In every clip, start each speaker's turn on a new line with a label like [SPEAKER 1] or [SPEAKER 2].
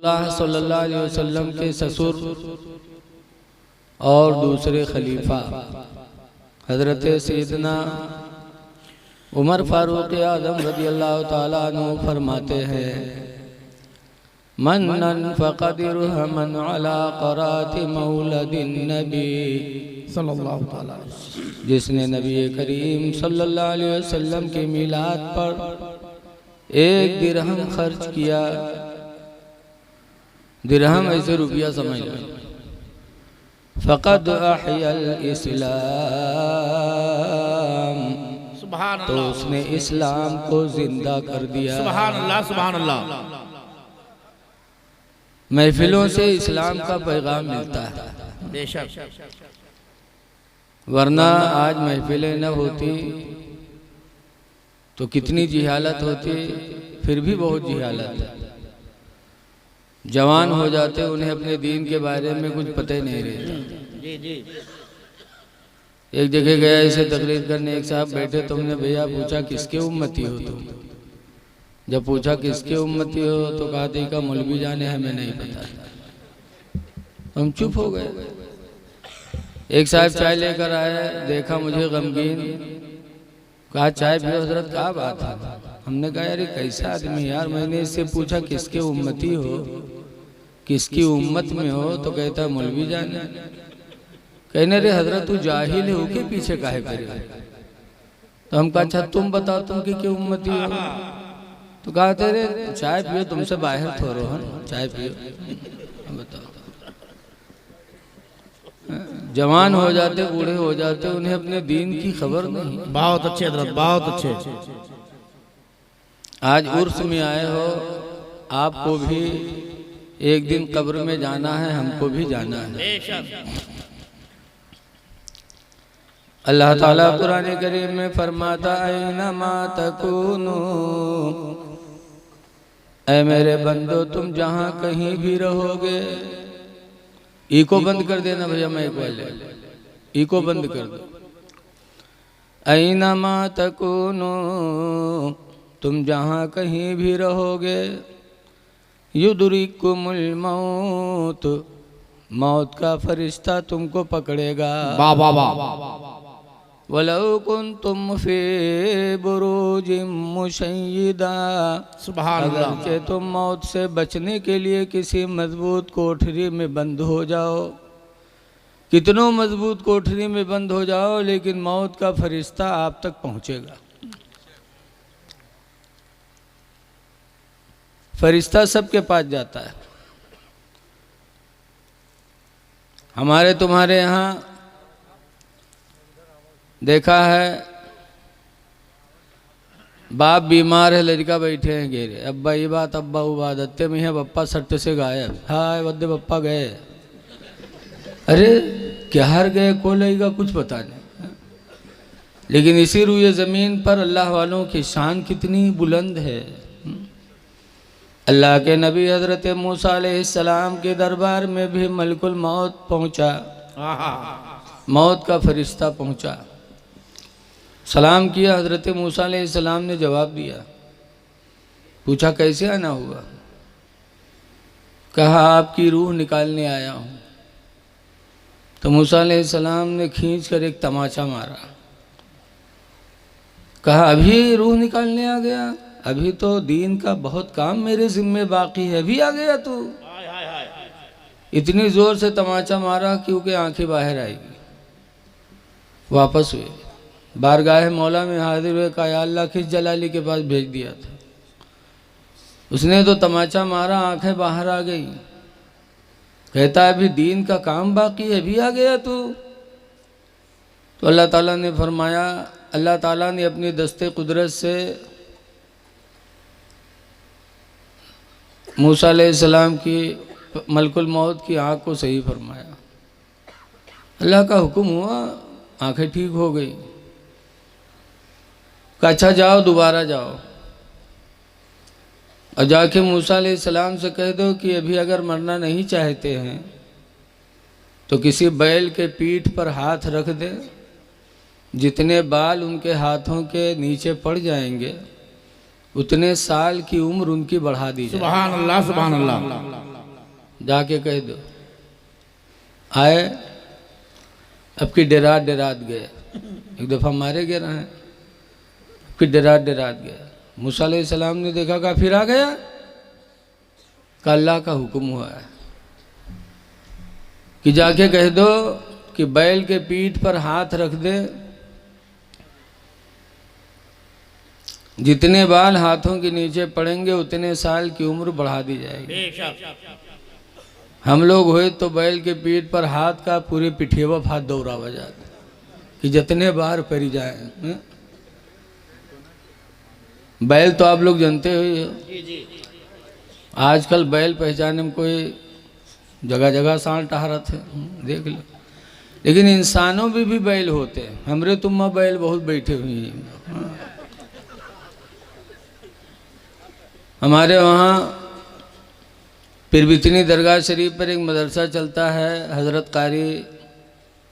[SPEAKER 1] सल्लल्लाहु अलैहि वसल्लम के ससुर और दूसरे खलीफा हजरत सैयदना उमर फारूक आज़म रज़ियल्लाहु ताला अन्हु फरमाते हैं, मन्नन फ़क़दिरहमन अला क़राति मौलदिन नबी सल्लल्लाहु ताला, जिसने नबी करीम सल्लल्लाहु अलैहि वसल्लम के मिलाद पर 1 दिरहम खर्च किया। दिरहम ऐसे रुपया समझ लो। फ़क़द अहयल इस्लाम, तो उसने इस्लाम को जिंदा कर दिया।
[SPEAKER 2] सुभान अल्लाह, सुभान अल्लाह।
[SPEAKER 1] महफिलों से इस्लाम का पैगाम मिलता है,
[SPEAKER 2] बेशक।
[SPEAKER 1] वरना आज महफिलें न होती तो कितनी जिहालत होती, फिर भी बहुत जिहालत है। जवान हो जाते उन्हें अपने दीन के बारे में कुछ पता ही नहीं रहता।
[SPEAKER 2] जी जी।
[SPEAKER 1] एक जगह गया इसे तकरीर करने, एक साहब बैठे, तुमने भैया पूछा किसके उम्मती हो तुम? जब पूछा किसके उम्मती हो तो कहा थे का मौलवी जाने, हमें नहीं पता। हम चुप हो गए। एक साहब चाय लेकर आए, देखा मुझे गमगीन, कहा चाय पियो हजरत, क्या बात है? हमने कहा यार कैसा आदमी यार, मैंने इससे पूछा किसके उम्मती हो, किसकी उम्मत में हो, तो कहता मौलवी जाने। कहने रे हजरत तू जाहिल है, के पीछे काहे करे? तो हम कहा अच्छा तुम बताओ तुम की उम्मती हो? तो कहा तेरे चाय पियो, तुमसे बाहर थोड़ो है, चाय पियो। बताओ, जवान हो जाते बूढ़े हो जाते उन्हें अपने दीन की खबर नहीं।
[SPEAKER 2] बहुत अच्छे हजरत, बहुत अच्छे।
[SPEAKER 1] आज उर्स में आए हो, आपको भी एक दिन कब्र में जाना है, हमको भी जाना है। अल्लाह ताला कुरान करीम में फरमाता ऐनमा तकूनु, ऐ मेरे बंदो तुम जहां कहीं भी रहोगे। इको बंद कर देना भैया, मैं एक वाले इको बंद कर दो। ऐनमा तकूनु, तुम जहां कहीं भी रहोगे, युदरिकुमुल मौत, मौत का फरिश्ता तुमको पकड़ेगा।
[SPEAKER 2] वाह वाह वाह।
[SPEAKER 1] वलौ कुन्तुम फी बुरूजिम मुशय्यदा,
[SPEAKER 2] सुभान अल्लाह।
[SPEAKER 1] अगरचे तुम मौत से बचने के लिए किसी मजबूत कोठरी में बंद हो जाओ, कितनों मजबूत कोठरी में बंद हो जाओ, लेकिन मौत का फरिश्ता आप तक पहुंचेगा। फरिश्ता सबके पास जाता है। हमारे तुम्हारे यहाँ देखा है, बाप बीमार है, लड़का बैठे हैं घेरे, अब्बा ये बात अब्बा वो बात, अत्ते में है बप्पा सट्टे से गायब, हाय बद्दे बप्पा गए। अरे क्या हार गए, को लगेगा कुछ पता नहीं। लेकिन इसी रुए ज़मीन पर अल्लाह वालों की शान कितनी बुलंद है। अल्लाह के नबी हज़रत मूसा अलैहिस्सलाम के दरबार में भी मलकुल मौत पहुंचा, मौत का फरिश्ता पहुंचा। सलाम किया, हज़रत मूसा अलैहिस्सलाम ने जवाब दिया। पूछा कैसे आना हुआ? कहा आपकी रूह निकालने आया हूँ। तो मूसा अलैहिस्सलाम ने खींच कर एक तमाचा मारा, कहा अभी रूह निकालने आ गया? अभी तो दीन का बहुत काम मेरे जिम्मे बाकी है, अभी आ गया तू? इतनी जोर से तमाचा मारा क्योंकि आंखें बाहर आएगी। वापस हुए, बारगाह मौला में हाजिर हुए, कहा अल्लाह किस जलाली के पास भेज दिया था? उसने तो तमाचा मारा, आंखें बाहर आ गई। कहता है अभी दीन का काम बाकी है, अभी आ गया तू? तो अल्लाह ताला ने फरमाया, अल्लाह ताला ने अपनी दस्ते कुदरत से मूसा अलैहिस्सलाम की मलकुल मौत की आँख को सही फरमाया। अल्लाह का हुक्म हुआ, आंखें ठीक हो गई। कहा अच्छा जाओ, दोबारा जाओ और जाके मूसा अलैहिस्सलाम से कह दो कि अभी अगर मरना नहीं चाहते हैं तो किसी बैल के पीठ पर हाथ रख दे, जितने बाल उनके हाथों के नीचे पड़ जाएंगे उतने साल की उम्र उनकी बढ़ा दी जाए।
[SPEAKER 2] सुभान अल्लाह, सुभान अल्लाह।
[SPEAKER 1] जाके कह दो। आए, अब की डरात गए, एक दफ़ा मारे गए रहे, फिर डरात गया। मूसा अलैहिस्सलाम ने देखा, कहा फिर आ गया, का अल्लाह का हुक्म हुआ है कि जाके कह दो कि बैल के पीठ पर हाथ रख दे, जितने बाल हाथों के नीचे पड़ेंगे उतने साल की उम्र बढ़ा दी जाएगी। हम लोग हुए तो बैल के पीठ पर हाथ का पूरे पिठेवा हाथ दौड़ावा जाता कि जितने बार पड़ी जाए। बैल तो आप लोग जानते हो, आजकल बैल पहचाने में कोई जगह जगह सांड टहरत है, देख लो। लेकिन इंसानों में भी बैल होते हैं। हमरे तुम बैल बहुत बैठे हुए हैं। हमारे वहाँ पिरबितनी दरगाह शरीफ पर एक मदरसा चलता है, हज़रत कारी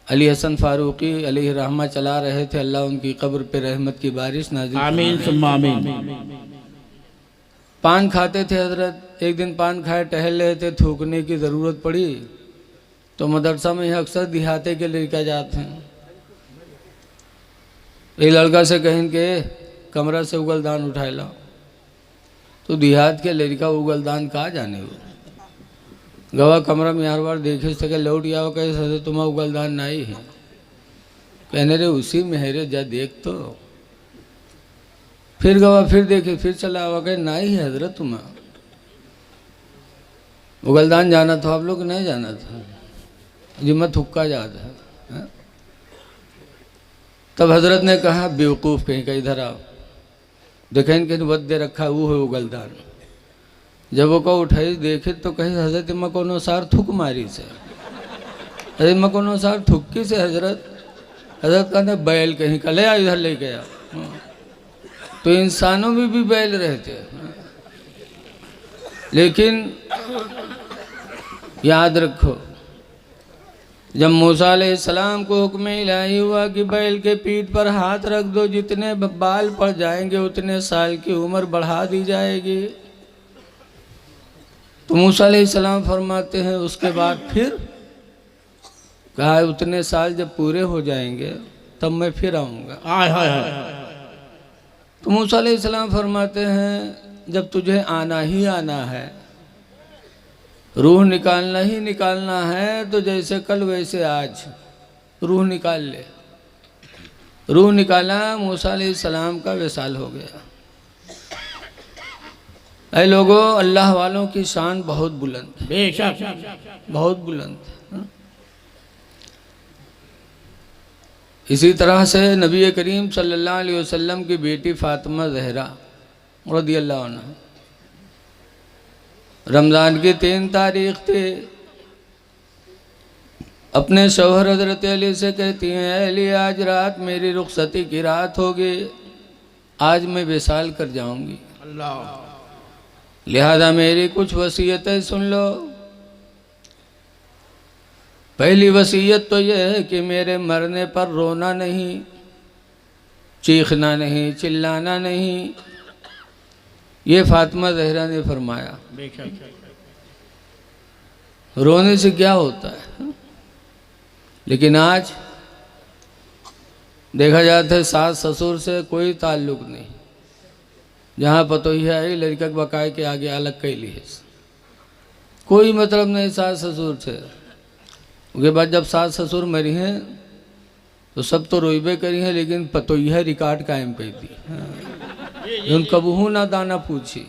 [SPEAKER 1] अली हसन फारूकी अलैहि रहमा चला रहे थे। अल्लाह उनकी कब्र पे रहमत की बारिश नाज़िल
[SPEAKER 2] आमीन सुम्मा आमीन।
[SPEAKER 1] पान खाते थे हजरत। एक दिन पान खाए टहल रहे थे, थूकने की ज़रूरत पड़ी तो मदरसा में अक्सर देहाते के लड़का जाते हैं। एक लड़का से कहें कि कमरा से उगलदान उठाए लाओ, तो देहात के लड़का उगलदान कहाँ जाने वो गवा कमरा में हर बार देखे सके लौट गया। वो कहे सर तुम्हारा उगलदान नहीं है, कहने रे उसी में है रे, जा देख तो। फिर गवा फिर देखे, फिर चला हुआ, कहे नहीं है हजरत तुम्हारा उगलदान जाना था, आप लोग नहीं जाना था, जिम्मा थुक्का जाता है। तब हजरत ने कहा बेवकूफ़ कहीं का, इधर आओ, देखें कहीं वद दे रखा वो है उगलदान। जब वो को उठाई देखे तो कहे हजरत मैं कोनो सार थुक मारी से, हजरत मैं कोनो सार थुक्की से हजरत। हजरत कहते बैल कहीं का ले आ, इधर ले गया। तो इंसानों में भी बैल रहते हैं, लेकिन याद रखो जब मूसा अलैहिस्सलाम को हुक्म इलाही हुआ कि बैल के पीठ पर हाथ रख दो, जितने बाल पड़ जाएंगे उतने साल की उम्र बढ़ा दी जाएगी। तो मूसा अलैहिस्सलाम फरमाते हैं उसके बाद फिर कहा उतने साल जब पूरे हो जाएंगे तब मैं फिर आऊँगा। तो मूसा अलैहिस्सलाम फरमाते हैं जब तुझे आना ही आना है, रूह निकालना ही निकालना है, तो जैसे कल वैसे आज रूह निकाल ले। रूह निकाला, मूसा अलैहिस्सलाम का विसाल हो गया। ऐ लोगों, अल्लाह वालों की शान बहुत बुलंद है, बेशक बहुत बुलंद है। इसी तरह से नबी करीम सल्लल्लाहु अलैहि वसल्लम की बेटी फातिमा ज़हरा रज़ियल्लाहु अन्हा, रमज़ान की 3 तारीख थे, अपने शौहर हज़रत अली से कहती हैं अली आज रात मेरी रुखसती की रात होगी, आज मैं विसाल कर जाऊंगी, लिहाजा मेरी कुछ वसीयतें सुन लो। पहली वसीयत तो यह है कि मेरे मरने पर रोना नहीं, चीखना नहीं, चिल्लाना नहीं। ये फातिमा ज़हरा ने फरमाया। रोने से क्या होता है, लेकिन आज देखा जाता है सास ससुर से कोई ताल्लुक नहीं, जहाँ पतोहिया आई लड़का के बकाए के आगे अलग कैली है, कोई मतलब नहीं सास ससुर से। उसके बाद जब सास ससुर मरी हैं तो सब तो रोइबे करी हैं, लेकिन पतोहिया रिकॉर्ड कायम कर दी। उन कबहू ना दाना पूछी,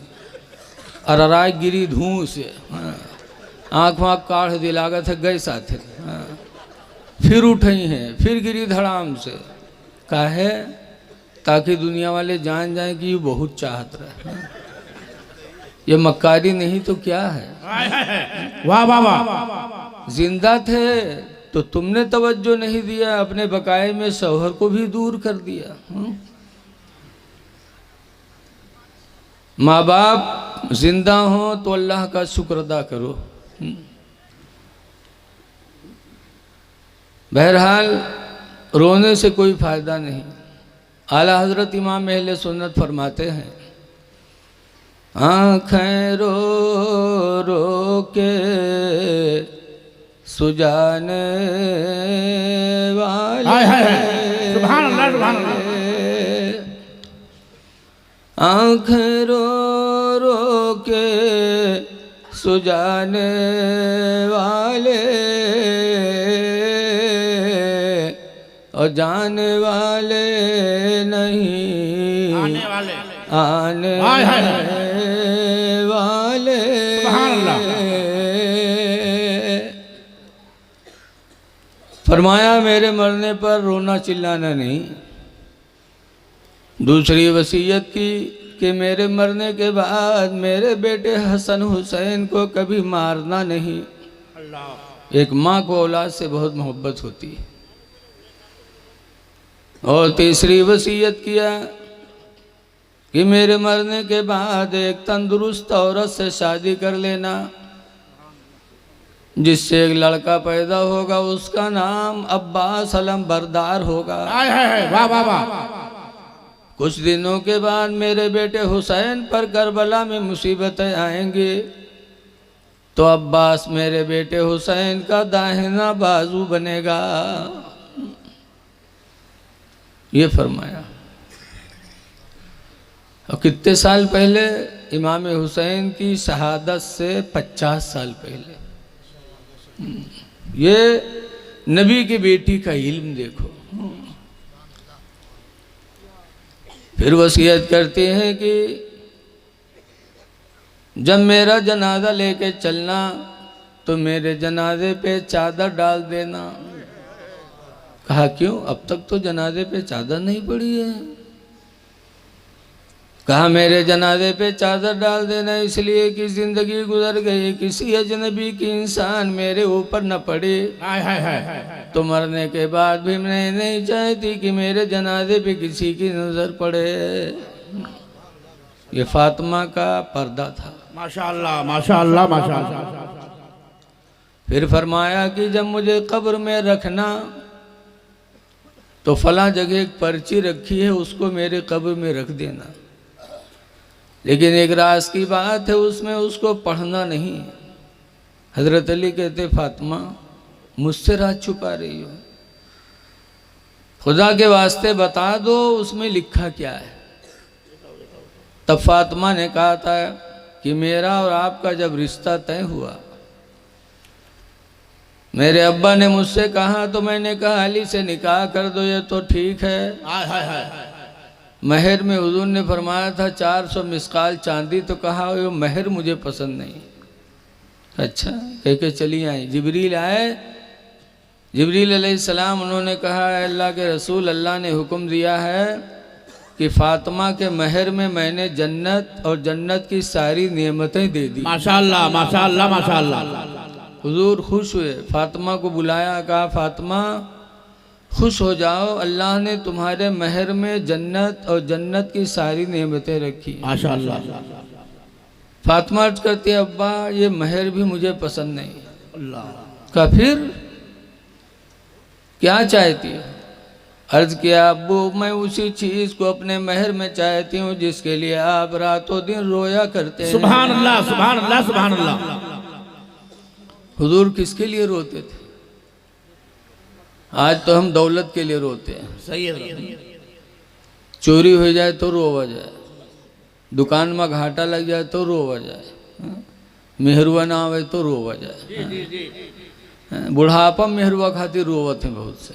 [SPEAKER 1] अराय गिरी धूं से, आँख वाँख काढ़ दिलागत है गए साथ, फिर उठी हैं, फिर गिरी धड़ाम से। काहे? ताकि दुनिया वाले जान जाएं कि ये बहुत चाहत रहे। ये मक्कारी नहीं तो क्या है।
[SPEAKER 2] वाह वाह वाह।
[SPEAKER 1] जिंदा थे तो तुमने तवज्जो नहीं दिया, अपने बकाए में शौहर को भी दूर कर दिया। माँ बाप जिंदा हो तो अल्लाह का शुक्र अदा करो। बहरहाल रोने से कोई फ़ायदा नहीं। आला हज़रत इमाम अहले सुन्नत फरमाते हैं आँखें रो रो के सुजाने वाले,
[SPEAKER 2] हाय हाय हाय, सुभान अल्लाह सुभान अल्लाह।
[SPEAKER 1] आँखें रो रो के सुजाने वाले और जाने वाले नहीं,
[SPEAKER 2] आने वाले
[SPEAKER 1] आने
[SPEAKER 2] हाय हाय हाय,
[SPEAKER 1] वाले।
[SPEAKER 2] सुभान अल्लाह।
[SPEAKER 1] फरमाया मेरे मरने पर रोना चिल्लाना नहीं। दूसरी वसीयत की कि मेरे मरने के बाद मेरे बेटे हसन हुसैन को कभी मारना नहीं।
[SPEAKER 2] अल्लाह।
[SPEAKER 1] एक माँ को औलाद से बहुत मोहब्बत होती है। और तीसरी वसीयत किया कि मेरे मरने के बाद एक तंदुरुस्त औरत से शादी कर लेना, जिससे एक लड़का पैदा होगा, उसका नाम अब्बास अलम बरदार होगा।
[SPEAKER 2] हाय हाय हाय, वाह वाह वाह।
[SPEAKER 1] कुछ दिनों के बाद मेरे बेटे हुसैन पर करबला में मुसीबतें आएंगी, तो अब्बास मेरे बेटे हुसैन का दाहिना बाजू बनेगा। ये फरमाया। और कितने साल पहले? इमाम हुसैन की शहादत से 50 साल पहले। ये नबी की बेटी का इल्म देखो। फिर वसीयत करते हैं कि जब मेरा जनाजा लेके चलना तो मेरे जनाजे पे चादर डाल देना। कहा क्यों? अब तक तो जनाजे पे चादर नहीं पड़ी है। कहा मेरे जनाजे पे चादर डाल देना इसलिए कि जिंदगी गुजर गई, किसी अजनबी की इंसान मेरे ऊपर न पड़े।
[SPEAKER 2] हाय हाय हाय,
[SPEAKER 1] तो मरने के बाद भी मैं नहीं चाहती कि मेरे जनाजे पे किसी की नजर पड़े। ये फातिमा का पर्दा था।
[SPEAKER 2] माशाअल्लाह माशाअल्लाह माशाअल्लाह।
[SPEAKER 1] फिर फरमाया कि जब मुझे कब्र में रखना तो फला जगह एक पर्ची रखी है, उसको मेरे कब्र में रख देना, लेकिन एक राज की बात है, उसमें उसको पढ़ना नहीं। हजरत अली कहते फातिमा मुझसे राज छुपा रही हो, खुदा के वास्ते बता दो उसमें लिखा क्या है। तब फातिमा ने कहा था कि मेरा और आपका जब रिश्ता तय हुआ, मेरे अब्बा ने मुझसे कहा तो मैंने कहा अली से निकाह कर दो, ये तो ठीक है।
[SPEAKER 2] हाय हाय हाय,
[SPEAKER 1] महर में हुजूर ने फरमाया था 400 मिसकाल चांदी, तो कहा वो महर मुझे पसंद नहीं। अच्छा कह के चली आई। जिब्रील आए, जिब्रील अलैहिस्सलाम, उन्होंने कहा अल्लाह के रसूल, अल्लाह ने हुक्म दिया है कि फातिमा के महर में मैंने जन्नत और जन्नत की सारी नेमतें दे दी।
[SPEAKER 2] माशाअल्लाह माशाअल्लाह माशाअल्लाह।
[SPEAKER 1] हुजूर खुश हुए, फातिमा को बुलाया, कहा फातिमा खुश हो जाओ, अल्लाह ने तुम्हारे महर में जन्नत और जन्नत की सारी नेमतें रखी।
[SPEAKER 2] माशाअल्लाह।
[SPEAKER 1] फातिमा अर्ज करती है अब्बा ये महर भी मुझे पसंद नहीं।
[SPEAKER 2] अल्लाह।
[SPEAKER 1] का फिर क्या चाहती हो? अर्ज किया अब्बू मैं उसी चीज को अपने महर में चाहती हूँ जिसके लिए आप रातों दिन रोया करते हैं।
[SPEAKER 2] सुभान अल्लाह सुभान अल्लाह सुभान अल्लाह।
[SPEAKER 1] हुजूर किसके लिए रोते थे? आज तो हम दौलत के लिए रोते हैं।
[SPEAKER 2] सही है।
[SPEAKER 1] चोरी हो जाए तो रोवा जाए, दुकान में घाटा लग जाए तो रोवा जाए, मेहरुआ ना आवे तो रोवा जाए। बुढ़ापा मेहरुआ खातिर रोवत हैं बहुत से।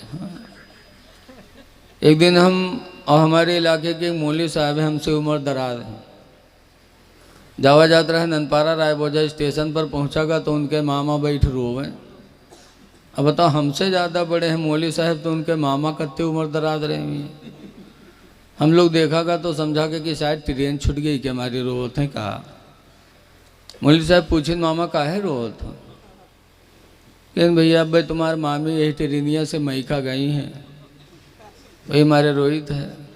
[SPEAKER 1] एक दिन हम और हमारे इलाके के एक मौलवी साहब हैं, हमसे उम्र दराज हैं, जावा जात रहे ननपारा रायबोजा स्टेशन पर पहुंचागा तो उनके मामा बैठ रोवे। अब बताओ हमसे ज़्यादा बड़े हैं मौलवी साहब, तो उनके मामा कत्ते उम्र दराज रहे हुए हैं। हम लोग देखागा तो समझा के कि शायद ट्रेन छूट गई कि हमारी रोवत है। कहा मौलवी साहब पूछे मामा काहे रोवत हो? लेकिन भैया अब भाई तुम्हारे मामी यही ट्रेनिया से मैका गई हैं, वही हमारे रोहित है।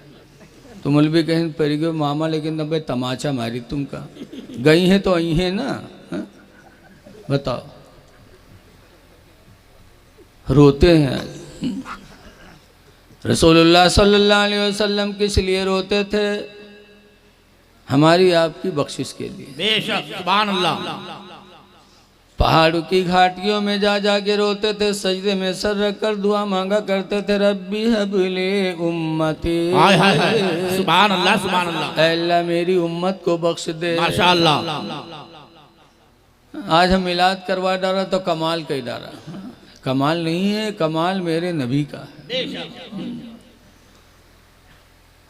[SPEAKER 1] तो मौलवी कहें पड़ गए मामा, लेकिन अब भाई तमाचा मारी तुमका, गई हैं तो आई हैं ना। हा? बताओ रोते हैं। रसूलुल्लाह सल्लल्लाहु अलैहि वसल्लम किस लिए रोते थे? हमारी आपकी बख्शिश के लिए।
[SPEAKER 2] बेशक सुभान अल्लाह।
[SPEAKER 1] पहाड़ों की घाटियों में जा जा के रोते थे, सजदे में सर रखकर दुआ मांगा करते थे, रब्बी हबली उम्मती,
[SPEAKER 2] हाय हाय हाय, सुभान अल्लाह सुभान अल्लाह।
[SPEAKER 1] ऐ अल्लाह मेरी उम्मत को बख्श दे।
[SPEAKER 2] माशाअल्लाह।
[SPEAKER 1] आज हम मिलाद करवा डाला तो कमाल कहीं डाला, कमाल नहीं है, कमाल मेरे नबी का है।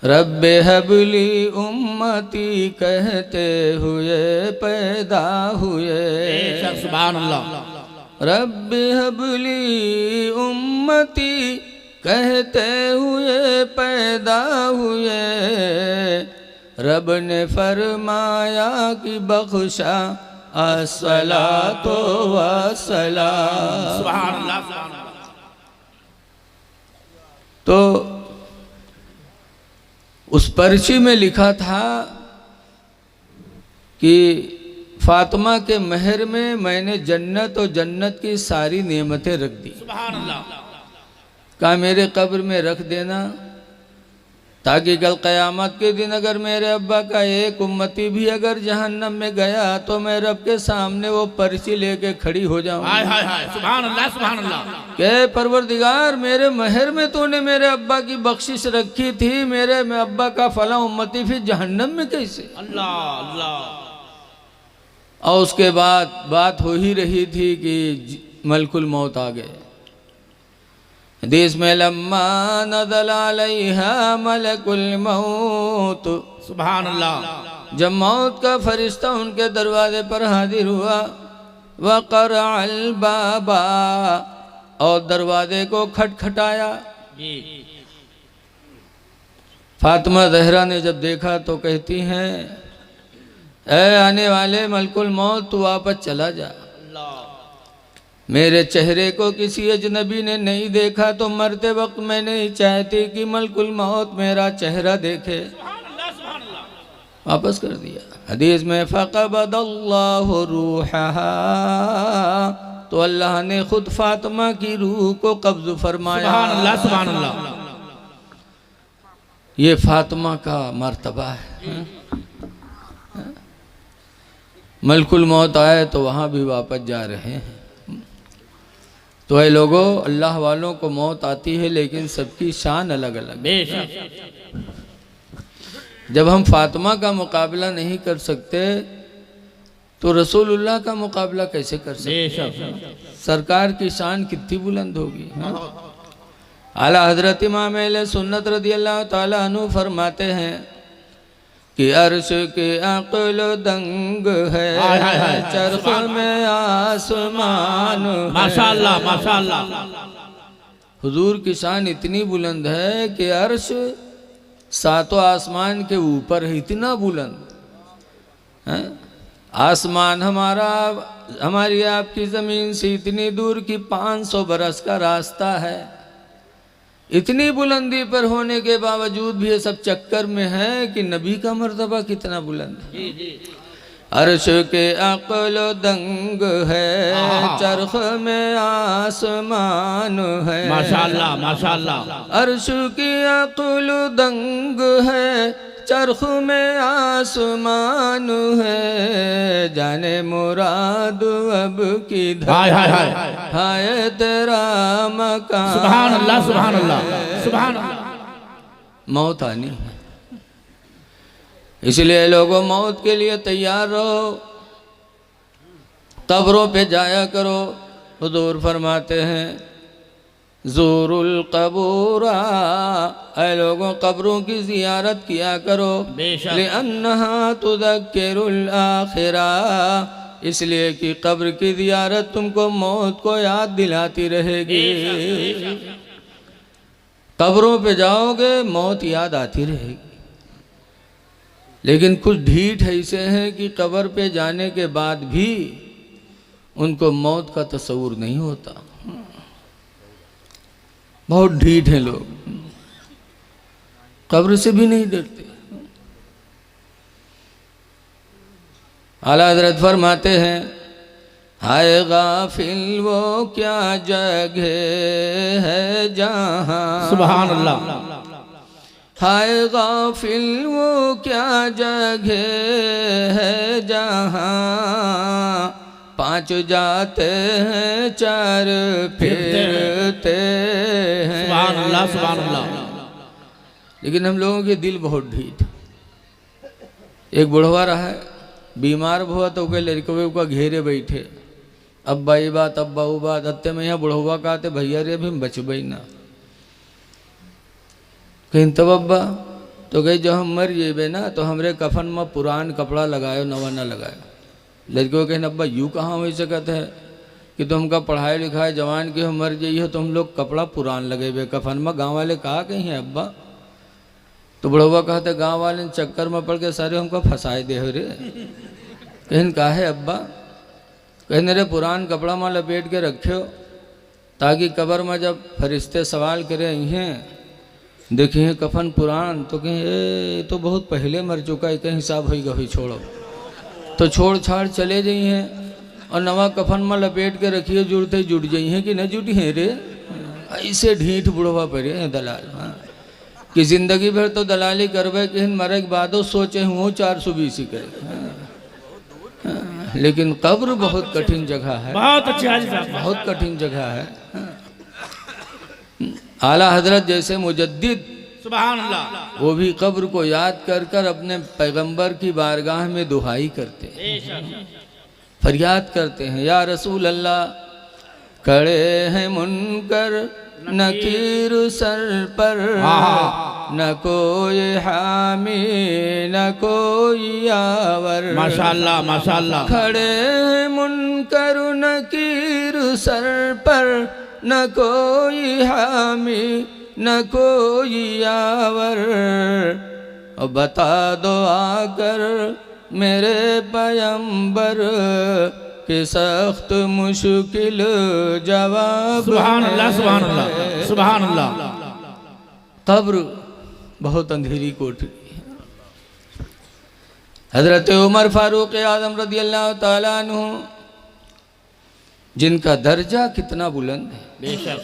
[SPEAKER 1] रब्बे हबली उम्मती कहते हुए पैदा हुए,
[SPEAKER 2] सुभान अल्लाह।
[SPEAKER 1] रब्बे हबली उम्मती कहते हुए पैदा हुए, रब ने फरमाया कि बख्शा अस्सलातो वस्सलाम।
[SPEAKER 2] सुभान अल्लाह सुभान अल्लाह।
[SPEAKER 1] तो उस पर्ची में लिखा था कि फातिमा के महर में मैंने जन्नत और जन्नत की सारी नेमतें रख दी।
[SPEAKER 2] सुभान अल्लाह।
[SPEAKER 1] कहा मेरे कब्र में रख देना, ताकि कल क़यामत के दिन अगर मेरे अब्बा का एक उम्मती भी अगर जहन्नम में गया तो मैं रब के सामने वो पर्ची लेके खड़ी हो जाऊं।
[SPEAKER 2] हाय हाय हाय, सुभान अल्लाह सुभान अल्लाह।
[SPEAKER 1] के परवरदिगार मेरे महर में तूने मेरे अब्बा की बख्शिश रखी थी, मेरे अब्बा का फला उम्मती फिर जहन्नम में कैसे?
[SPEAKER 2] अल्लाह अल्लाह।
[SPEAKER 1] और उसके बाद बात हो ही रही थी कि मलकुल मौत आ गए। हदीस में लम्मा नज़ल अलैहा मलकुल मौत,
[SPEAKER 2] सुभान अल्लाह।
[SPEAKER 1] जब मौत का फरिश्ता उनके दरवाजे पर हाजिर हुआ, वक़रअल बाबा, और दरवाजे को खटखटाया। फातिमा ज़हरा ने जब देखा तो कहती हैं, ऐ आने वाले मलकुल मौत तू वापस चला जा, मेरे चेहरे को किसी अजनबी ने नहीं देखा तो मरते वक्त मैं नहीं चाहती कि मलकुल मौत मेरा चेहरा देखे। वापस कर दिया। हदीस में फ़क़बदल्लाहु रूहहा, तो अल्लाह ने खुद फातिमा की रूह को कब्ज़ फरमाया।
[SPEAKER 2] सुभान अल्लाह सुभान अल्लाह।
[SPEAKER 1] ये फातिमा का मर्तबा है। मलकुल मौत आए तो वहाँ भी वापस जा रहे हैं। तो ये लोगों, अल्लाह वालों को मौत आती है लेकिन सबकी शान अलग अलग है। जब हम फातिमा का मुकाबला नहीं कर सकते तो रसूलुल्लाह का मुकाबला कैसे कर सकते? सरकार की शान कितनी बुलंद होगी। आला हजरत इमाम अहले सुन्नत रदियल्लाहु ताला अन्हु फरमाते हैं कि अर्श के अक़ल दंग है, चरख़ में आसमान।
[SPEAKER 2] माशाअल्लाह माशाअल्लाह।
[SPEAKER 1] हुजूर की शान इतनी बुलंद है कि अर्श सातों आसमान के ऊपर है, इतना बुलंद है। आसमान हमारी आपकी ज़मीन से इतनी दूर की 500 बरस का रास्ता है। इतनी बुलंदी पर होने के बावजूद भी ये सब चक्कर में है कि नबी का मर्तबा कितना बुलंद है। अर्श के अक़ल दंग है, चरख़ में आसमान है। माशाअल्लाह माशाअल्लाह। अर्श की अक़ल दंग है, चरख़ में आसमान है। जाने मुराद अब किधर,
[SPEAKER 2] हाय हाय हाय,
[SPEAKER 1] हाय तेरा मकान।
[SPEAKER 2] सुभान अल्लाह सुभान अल्लाह सुभान अल्लाह।
[SPEAKER 1] मौत आनी है, इसलिए लोगों मौत के लिए तैयार रहो, कब्रों पे जाया करो। हुजूर फरमाते हैं ज़ूरुल कबूरा, ऐ लोगों कब्रों की ज़ियारत किया करो। लिअन्नहा तुज़क्किरुल आखिरा, इसलिए कि कब्र की ज़ियारत तुमको मौत को याद दिलाती रहेगी। कब्रों पे जाओगे मौत याद आती रहेगी। लेकिन कुछ ढीठ ऐसे हैं कि कब्र पे जाने के बाद भी उनको मौत का तस्वुर नहीं होता। बहुत ढीठ हैं लोग, कब्र से भी नहीं डरते। आला हज़रत फरमाते हैं हाय गाफिल वो क्या जगह है जहाँ,
[SPEAKER 2] सुभान अल्लाह।
[SPEAKER 1] हाय गाफिल वो क्या जगह है जहाँ पांच जाते हैं चार फिरते हैं।
[SPEAKER 2] सुभान अल्लाह, सुभान अल्लाह।
[SPEAKER 1] लेकिन हम लोगों के दिल बहुत ढीठ। एक बुढ़वा रहा है, बीमार हुआ तो के लड़के का घेरे बैठे, अब्बा ये बात अब्बा वो बात, अत्ते में यहाँ बुढ़वा कहते भैया रे अभी बचबई ना। कहीं तब अब्बा तो कही जब हम मर जेबे ना तो हमरे कफन में पुरान कपड़ा लगायो नवा ना लगायो। लड़के कहीं अब्बा यूँ कहाँ हो सकत है कि तुमका पढ़ाई लिखाई जवान के हो मर जाइए तो हम लोग कपड़ा पुरान लगेबे कफन में। गाँव वाले कहा कहीं है अब्बा? तो बुढ़वा कहते गाँव वाले चक्कर में पड़ के सारे हमको फंसाए दे हो रे। कहीं कहा है अब्बा? कहीं रे पुरान कपड़ा में लपेट के रखे हो ताकि कब्र में जब फरिश्ते सवाल करे हैं देखिए कफन पुरान तो कहीं ये तो बहुत पहले मर चुका है, कहीं हिसाब होगा हुई छोड़ो तो छोड़ छाड़ चले जाइए और नवा कफन में लपेट के रखिए जुड़ते जुड़ जाइए कि न जुटी हैं रे। ऐसे ढीठ बुढ़वा पड़े हैं दलाल। हाँ कि जिंदगी भर तो दलाली करवे कि मरे के बादो सोचे हूँ 420 करे। हाँ, लेकिन कब्र बहुत कठिन जगह है,
[SPEAKER 2] बहुत अच्छे हाजी साहब,
[SPEAKER 1] बहुत कठिन जगह है। आला हजरत जैसे मुजद्दिद
[SPEAKER 2] सुभान अल्लाह,
[SPEAKER 1] वो भी कब्र को याद कर कर अपने पैगंबर की बारगाह में दुहाई करते हैं, फरियाद करते हैं, या रसूल अल्लाह खड़े हैं मुनकर नकीर सर पर, न कोई हामी न कोई यावर।
[SPEAKER 2] माशाअल्लाह माशाअल्लाह।
[SPEAKER 1] खड़े हैं मुनकर नकीर सर पर, न कोई हामी न कोई यावर। और बता दो आकर मेरे पैगंबर के सख्त मुश्किल जवाब।
[SPEAKER 2] सुभान अल्लाह, सुभान अल्लाह, सुभान अल्लाह।
[SPEAKER 1] कब्र बहुत अंधेरी कोठरी है। हजरत उमर फारूक आजम रदी अल्लाह ताला अन्हु जिनका दर्जा कितना बुलंद है,
[SPEAKER 2] बेशक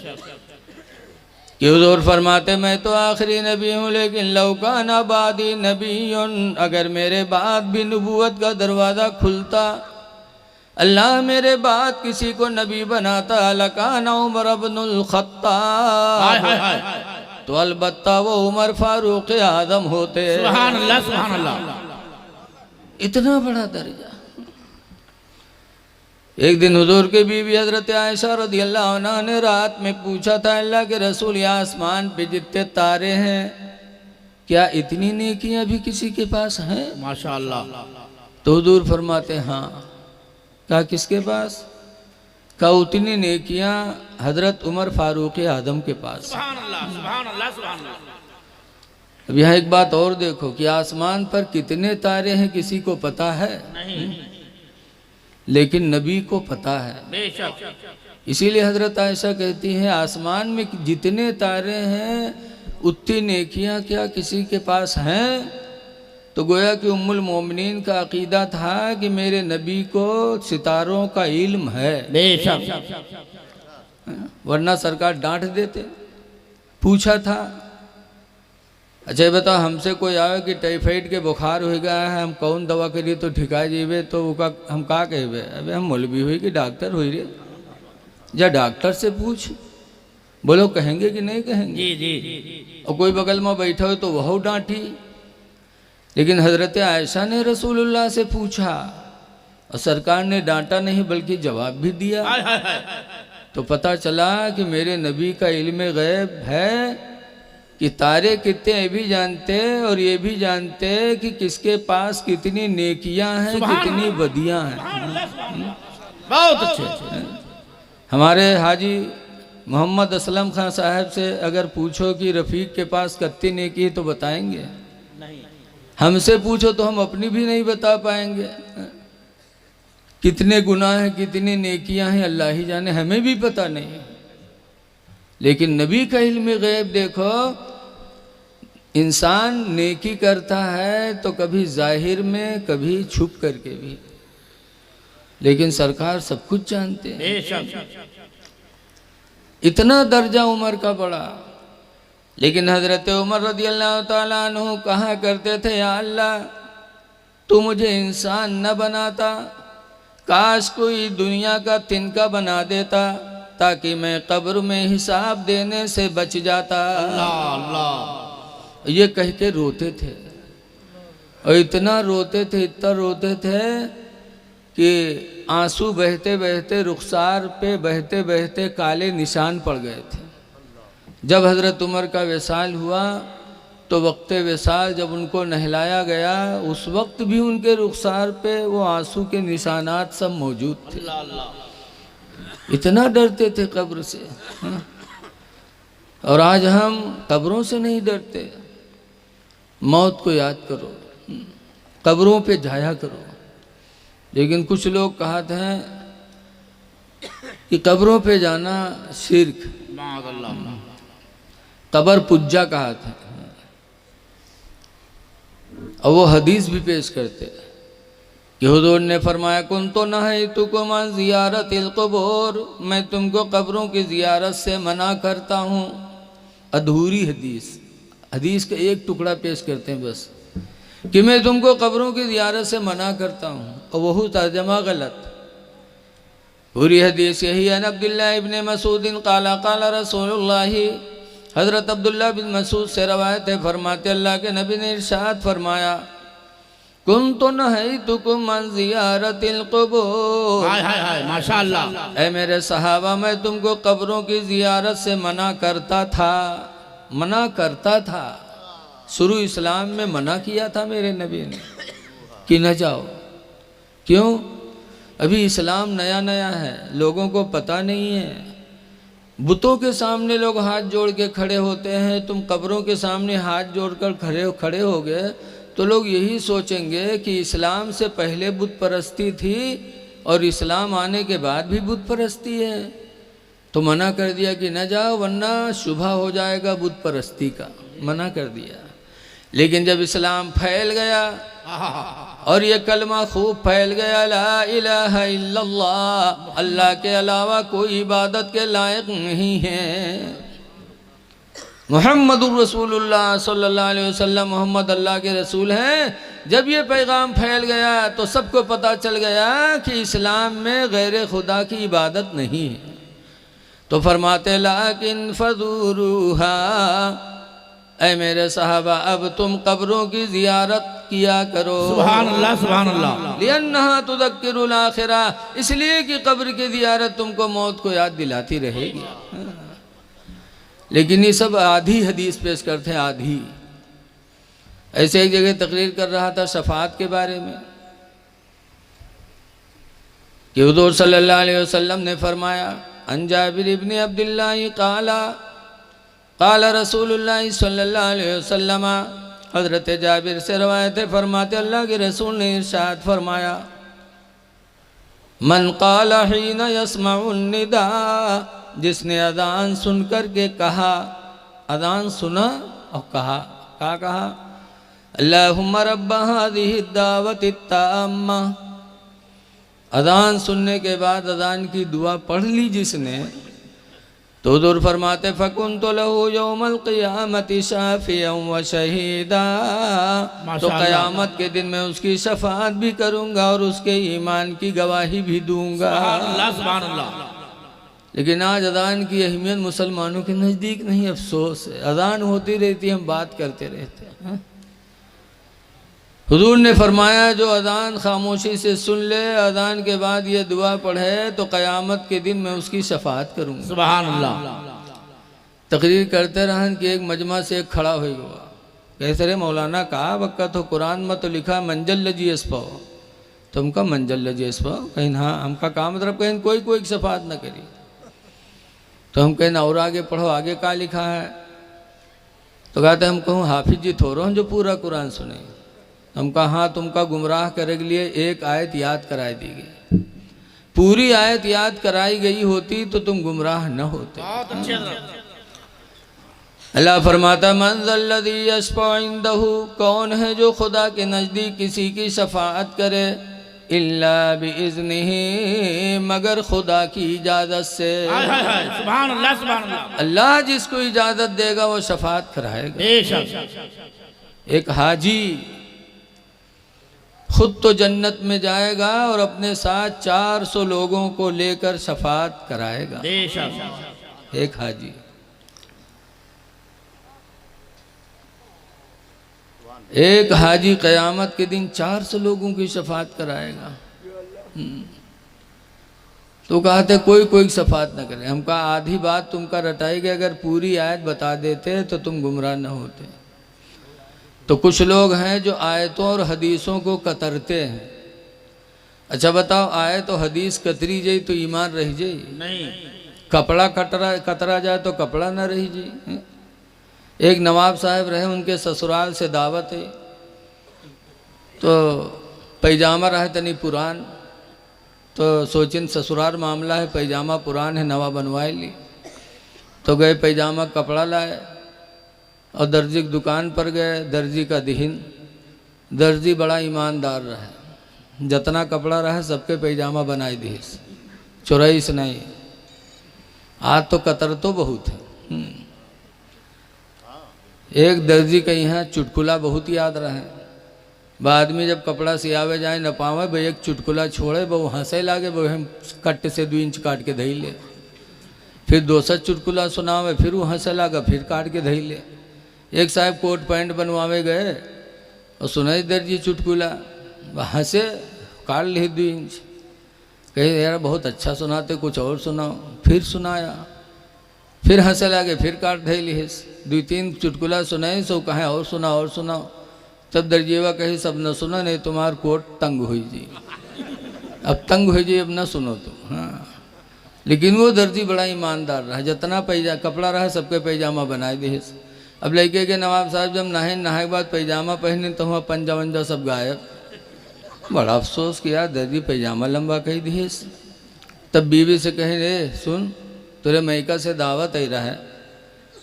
[SPEAKER 1] कि हुजूर फरमाते मैं तो आखिरी नबी हूँ लेकिन लौकान आबादी नबीयुन, अगर मेरे बाद भी नबूवत का दरवाज़ा खुलता, अल्लाह मेरे बाद किसी को नबी बनाता, लकान उमर इब्नुल खत्ताब, तो अलबत्ता वो उमर फारूक आजम होते।
[SPEAKER 2] सुभान अल्लाह, सुभान अल्लाह।
[SPEAKER 1] इतना बड़ा दर्जा। एक दिन हुजूर के बीवी हजरत आयशा रदी अल्लाह अन्हा ने रात में पूछा था, अल्लाह के रसूल या आसमान पे जितने तारे हैं क्या इतनी नेकियां भी किसी के पास हैं?
[SPEAKER 2] माशाअल्लाह।
[SPEAKER 1] तो हुजूर फरमाते हाँ। कहा किसके पास? कहा उतनी नेकियां हजरत उमर फारूक आजम के पास।
[SPEAKER 2] सुभान अल्लाह, सुभान अल्लाह, सुभान अल्लाह।
[SPEAKER 1] अब यहाँ एक बात और देखो कि आसमान पर कितने तारे हैं किसी को पता है
[SPEAKER 2] नहीं,
[SPEAKER 1] लेकिन नबी को पता है।
[SPEAKER 2] बेशक
[SPEAKER 1] इसीलिए हजरत आयशा कहती हैं आसमान में जितने तारे हैं उतनी नेकियां क्या किसी के पास हैं? तो गोया कि उम्मुल मोमिनीन का अकीदा था कि मेरे नबी को सितारों का इल्म है,
[SPEAKER 2] बेशक।
[SPEAKER 1] वरना सरकार डांट देते। पूछा था अच्छा ये बताओ हमसे कोई आवे कि टाइफाइड के बुखार हो गया है, हम कौन दवा करिए तो ठिका जीवे, तो वो का हम का कहबे? अबे हम मौलवी हुई कि डॉक्टर हुई रे, जा डॉक्टर से पूछ, बोलो कहेंगे कि नहीं कहेंगे?
[SPEAKER 2] जी जी।
[SPEAKER 1] और कोई बगल में बैठा हो तो वह डांटी। लेकिन हजरत आयशा ने रसूलुल्लाह से पूछा और सरकार ने डांटा नहीं बल्कि जवाब भी दिया। तो पता चला कि मेरे नबी का इल्म गैब है कि तारे कितने ये भी जानते और ये भी जानते कि किसके पास कितनी नेकियां हैं, कितनी बदियां हैं।
[SPEAKER 2] बहुत अच्छे।
[SPEAKER 1] हमारे हाजी मोहम्मद असलम खान साहब से अगर पूछो कि रफ़ीक के पास कितनी नेकी है तो बताएंगे?
[SPEAKER 2] नहीं।
[SPEAKER 1] हमसे पूछो तो हम अपनी भी नहीं बता पाएंगे। कितने गुनाह हैं, कितनी नेकियां हैं, अल्लाह ही जाने, हमें भी पता नहीं। लेकिन नबी का इल्म गैब देखो, इंसान नेकी करता है तो कभी जाहिर में कभी छुप करके भी, लेकिन सरकार सब कुछ जानते हैं।
[SPEAKER 2] बेशक
[SPEAKER 1] इतना दर्जा उमर का बड़ा लेकिन हज़रत उमर रज़ी अल्लाह ताला अन्हु कहा करते थे, या अल्लाह तू मुझे इंसान न बनाता, काश कोई दुनिया का तिनका बना देता ताकि मैं कब्र में हिसाब देने से बच जाता।
[SPEAKER 2] अल्लाह अल्लाह।
[SPEAKER 1] ये कह के रोते थे और इतना रोते थे, इतना रोते थे कि आंसू बहते बहते रुखसार पे बहते बहते काले निशान पड़ गए थे। जब हज़रत उमर का विसाल हुआ तो वक्त विसाल जब उनको नहलाया गया, उस वक्त भी उनके रुखसार पे वो आंसू के निशानात सब मौजूद थे। इतना डरते थे कब्र से। और आज हम कब्रों से नहीं डरते। मौत को याद करो, कब्रों पे जाया करो। लेकिन कुछ लोग कहते हैं कि कब्रों पे जाना शिर्क, कब्र पुज्जा कहते हैं। और वो हदीस भी पेश करते हैं कि हुजूर ने फरमाया, कुन तो नहैतुकुम अन ज़ियारतिल क़ुबूर, मैं तुमको कब्रों की ज़ियारत से मना करता हूँ। अधूरी हदीस, हदीस का एक टुकड़ा पेश करते हैं बस, कि मैं तुमको कब्रों की ज़ियारत से मना करता हूँ, और वह तर्जमा गलत। पूरी हदीस यही है। अब्दुल्लाह इब्न मसूद क़ाला क़ाला रसूलुल्लाह, हज़रत अब्दुल्लाह बिन मसूद से रवायत है, फरमाते अल्लाह के नबी ने इरशाद फरमाया, कुन्तु नहैतुकुम अन ज़ियारतिल क़ुबूर।
[SPEAKER 2] हाय हाय हाय माशाअल्लाह।
[SPEAKER 1] ऐ मेरे सहाबा, मैं तुमको कब्रों की ज़ियारत से मना करता था, मना करता था। शुरू इस्लाम में मना किया था मेरे नबी ने कि न जाओ। क्यों? अभी इस्लाम नया नया है, लोगों को पता नहीं है। बुतों के सामने लोग हाथ जोड़ के खड़े होते हैं, तुम कब्रों के सामने हाथ जोड़कर खड़े हो गए तो लोग यही सोचेंगे कि इस्लाम से पहले बुत परस्ती थी और इस्लाम आने के बाद भी बुत परस्ती है। तो मना कर दिया कि न जाओ वरना शुभा हो जाएगा बुत परस्ती का, मना कर दिया। लेकिन जब इस्लाम फैल गया और ये कलमा खूब फैल गया, ला इलाहा इल्लल्लाह, अल्लाह के अलावा कोई इबादत के लायक नहीं है, मुहम्मदुर रसूलुल्लाह सल्लल्लाहु अलैहि वसल्लम, मोहम्मद अल्लाह के रसूल हैं। जब ये पैगाम फैल गया तो सबको पता चल गया कि इस्लाम में गैर खुदा की इबादत नहीं है। तो फरमाते लाकिन फज़ूरूहा, ऐ मेरे सहाबा अब तुम कब्रों की ज़ियारत किया करो।
[SPEAKER 2] सुभान अल्लाह सुभान अल्लाह।
[SPEAKER 1] लिअन्नहा तुज़क्किरुल आखिरा, इसलिए कि कब्र की ज़ियारत तुमको मौत को याद दिलाती रहेगी। लेकिन ये सब आधी हदीस पेश करते हैं, आधी। ऐसे एक जगह तकरीर कर रहा था शफात के बारे में कि हुज़ूर सल्लल्लाहु अलैहि वसल्लम ने फरमाया, अन जाबिर इब्न अब्दुल्लाह क़ाला क़ाला रसूलुल्लाह सल्लल्लाहु अलैहि वसल्लम, हज़रत जाबिर से रवायत है, फरमाते अल्लाह के रसूल ने इरशाद फरमाया, मन क़ाला हीन यस्मउन निदा, जिसने अज़ान सुन कर के कहा, अज़ान सुना और कहा, क्या कहा, अल्लाहुम्मा रब्ब हाज़िहि दावति ताम्मा, अज़ान सुनने के बाद अज़ान की दुआ पढ़ ली जिसने, तो हुज़ूर फरमाते फ़कुन्तु लहू यौमल क़ियामति शाफ़िअन व शहीदा, तो क़यामत के दिन मैं उसकी शफ़ाअत भी करूँगा और उसके ईमान की गवाही भी दूँगा।
[SPEAKER 2] सुभान अल्लाह।
[SPEAKER 1] लेकिन आज अज़ान की अहमियत मुसलमानों के नज़दीक नहीं, अफसोस है। अज़ान होती रहती है, हम बात करते रहते हैं। हुजूर ने फरमाया जो अज़ान खामोशी से सुन ले, अज़ान के बाद ये दुआ पढ़े तो क़यामत के दिन मैं उसकी शफ़ाअत करूँगा।
[SPEAKER 2] सुभान अल्लाह।
[SPEAKER 1] तकरीर करते रहन कि एक मजमा से एक खड़ा हो गया, कैसे रे मौलाना कहा वक्का तो कुरान में तो लिखा मंजल लजी पाओ, तो हमका मंजल लजी पाओ कहीं, हाँ हमका काम मतलब कहीं कोई शफ़ाअत न करी। तो हम कहें और आगे पढ़ो, आगे क्या लिखा है? तो कहते हम कहूँ हाफिज जी थोड़ो हम जो पूरा कुरान सुने। हम कहा हाँ, तुमका गुमराह करने के लिए एक आयत याद कराई दी गई, पूरी आयत याद कराई गई होती तो तुम गुमराह न होते। अल्लाह फरमाता मन ज़ल्लज़ी यशफ़अ इंदहु, कौन है जो खुदा के नज़दीक किसी की शफ़ाअत करे, इल्ला बिइज़्निही, मगर खुदा की इजाज़त से।
[SPEAKER 2] हाय हाय हाय, सुभान अल्लाह सुभान अल्लाह।
[SPEAKER 1] अल्लाह जिसको इजाज़त देगा वो शफात कराएगा।
[SPEAKER 2] बेशक।
[SPEAKER 1] एक हाजी खुद तो जन्नत में जाएगा और अपने साथ 400 लोगों को लेकर शफात कराएगा।
[SPEAKER 2] बेशक।
[SPEAKER 1] एक हाजी, एक हाजी क़यामत के दिन 400 लोगों की शफात कराएगा। तो कहते कोई कोई शफात न करे। हम कहा आधी बात तुमका रटाई गई, अगर पूरी आयत बता देते तो तुम गुमराह न होते। तो कुछ लोग हैं जो आयतों और हदीसों को कतरते हैं। अच्छा बताओ, आयत और हदीस कतरी जाई तो ईमान रह जाई?
[SPEAKER 2] नहीं।
[SPEAKER 1] कपड़ा कतरा जाए तो कपड़ा न रही जी। एक नवाब साहब रहे, उनके ससुराल से दावत है, तो पैजामा रहे तनी पुरान, तो सोचिन ससुराल मामला है, पैजामा पुरान है, नवा बनवाए ली। तो गए पैजामा कपड़ा लाए और दर्जी की दुकान पर गए। दर्जी का दिहिन, दर्जी बड़ा ईमानदार रहे, जितना कपड़ा रहे सबके पैजामा बनाए दी, चुराइस नहीं। आज तो कतर तो बहुत है। एक दर्जी के यहाँ चुटकुला बहुत याद रहे। बाद में जब कपड़ा सियावे जाए न पावे, भाई एक चुटकुला छोड़े, वो हंसे लागे, वो हम कट से 2 इंच काट के धई ले। फिर दूसरा चुटकुला सुनावे, फिर वो हंसे लागा, फिर काट के धई ले। एक साहब कोट पैंट बनवावे गए और सुनाई दर्जी चुटकुला, हंसे, काट ली 2 इंच। कहे यार बहुत अच्छा सुनाते, कुछ और सुनाओ। फिर सुनाया, फिर हंसे लागे, फिर काट धई ली। 2-3 चुटकुला सुनाए, सो कहें और सुनाओ और सुनाओ। तब दर्जीवा कही सब न सुनो, नहीं तुम्हार कोट तंग हुई जी, अब तंग हुई जी, अब न सुनो तो। हाँ, लेकिन वो दर्जी बड़ा ईमानदार रहा, जितना कपड़ा रहा सबके पैजामा बनाए दे। अब लड़के के नवाब साहब जब नहाए के बाद पैजामा पहने तो वहाँ पंजा वंजा सब गायब। बड़ा अफसोस किया, दर्जी पैजामा लंबा कही दिए। तब बीवी से कहे रे सुन, तेरे मैका से दावत आई रहा है,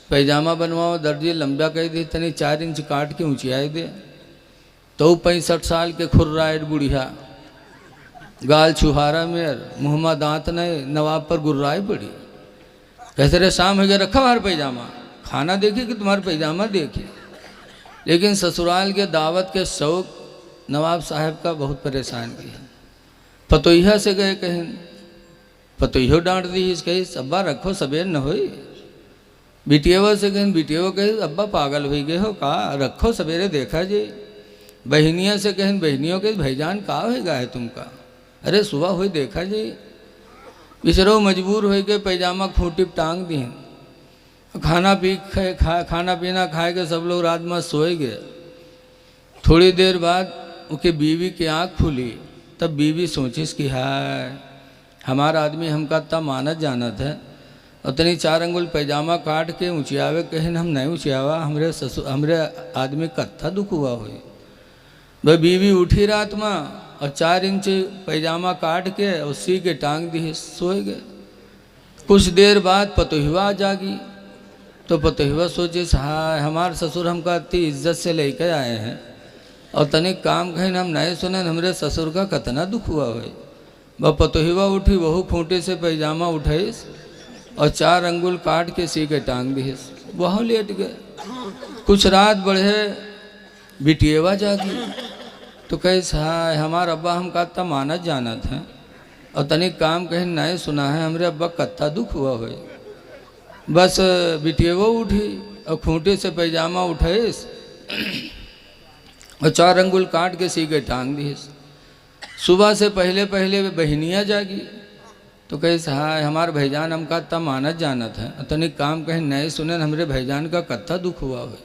[SPEAKER 1] पैजामा बनवाओ। दर्जी लंबा कही दी, तनी 4 इंच काट के ऊंचाई दे। तो 65 साल के खुर्राइट बुढ़िया, गाल छुहारा मेर, मुँह में दांत नहीं, नवाब पर गुर्राई पड़ी। कहते रे शाम हो गया, रखा हमारा पैजामा, खाना देखे कि तुम्हारा पैजामा देखे। लेकिन ससुराल के दावत के शौक नवाब साहब का बहुत परेशान किया। पतोहिया से गए कहीं, पतोहियो डांट दी, कही अब्बा रखो सबेर न होई। बिटियावा से कहीं, बिटियावा कही अब्बा पागल हो गए हो का, रखो सवेरे देखा जी। बहनिया से कहीं, बहनियों के भाईजान का होगा है तुमका, अरे सुबह हुई देखा जी। बिचरो मजबूर हो गए, पैजामा खूंटी टांग दी। खाना पीना खाए के सब लोग रात में सोए गए। थोड़ी देर बाद उनके बीवी की आँख खुली। तब बीवी सोचिस कि हाय हमारा आदमी हमका इतना मानत जानत है, उतनी 4 अंगुल पैजामा काट के ऊँचियावे, कहीं हम नहीं ऊँचियावा, हमरे आदमी कत्था दुख हुआ हुई। वह बीवी उठी रात में और 4 इंच पैजामा काट के उसी के टांग दी, सोए गए। कुछ देर बाद पतोहिवा जागी। तो पतोहिवा सोचे हाँ हमारे ससुर हमका इतनी इज्जत से लेकर आए हैं और तनिक काम कहीं हम नहीं सुने, हमरे ससुर का कितना दुख हुआ है। वह पतोहिवा उठी, वहू खूंटे से पैजामा उठाईस और 4 अंगुल काट के सी के टांग दीस, वह लेट गए। कुछ रात बढ़े, बिटियावा जागी। तो कहे हाँ हमारे अब्बा हम कत्ता मानत जानत हैं और तनिक काम कहीं नहीं सुना है, हमरे अब्बा कत्ता दुख हुआ है। बस बिटियावा उठी और खूंटे से पैजामा उठाईस और 4 अंगुल काट के सी के टांग दीस। सुबह से पहले पहले बहनियाँ जागी। तो कहे हाँ हमारे भाईजान हम कत्ता मानत जानत है, तनिक काम कहीं नहीं सुने, हमरे भाईजान का कत्ता दुख हुआ है।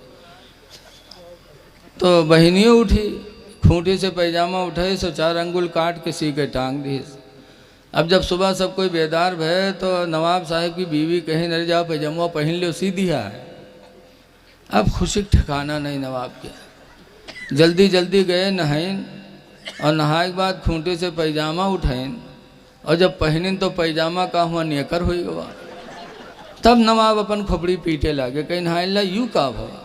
[SPEAKER 1] तो बहनियों उठी, खूंटी से पैजामा उठाई, सो 4 अंगुल काट के सी के टांग दी। अब जब सुबह सब कोई बेदार भय तो नवाब साहब की बीवी कहीं न जाओ पैजामा पहन लो, सी दिया है। अब खुशी ठिकाना नहीं नवाब के। जल्दी जल्दी गए नहाइन और नहाए के बाद खूंटे से पैजामा उठाइन और जब पहनिन तो पैजामा का हुआ नेकर हुई गवा। तब नवाब अपन खोपड़ी पीटे लागे, कहीं नहाइला यू का भवा।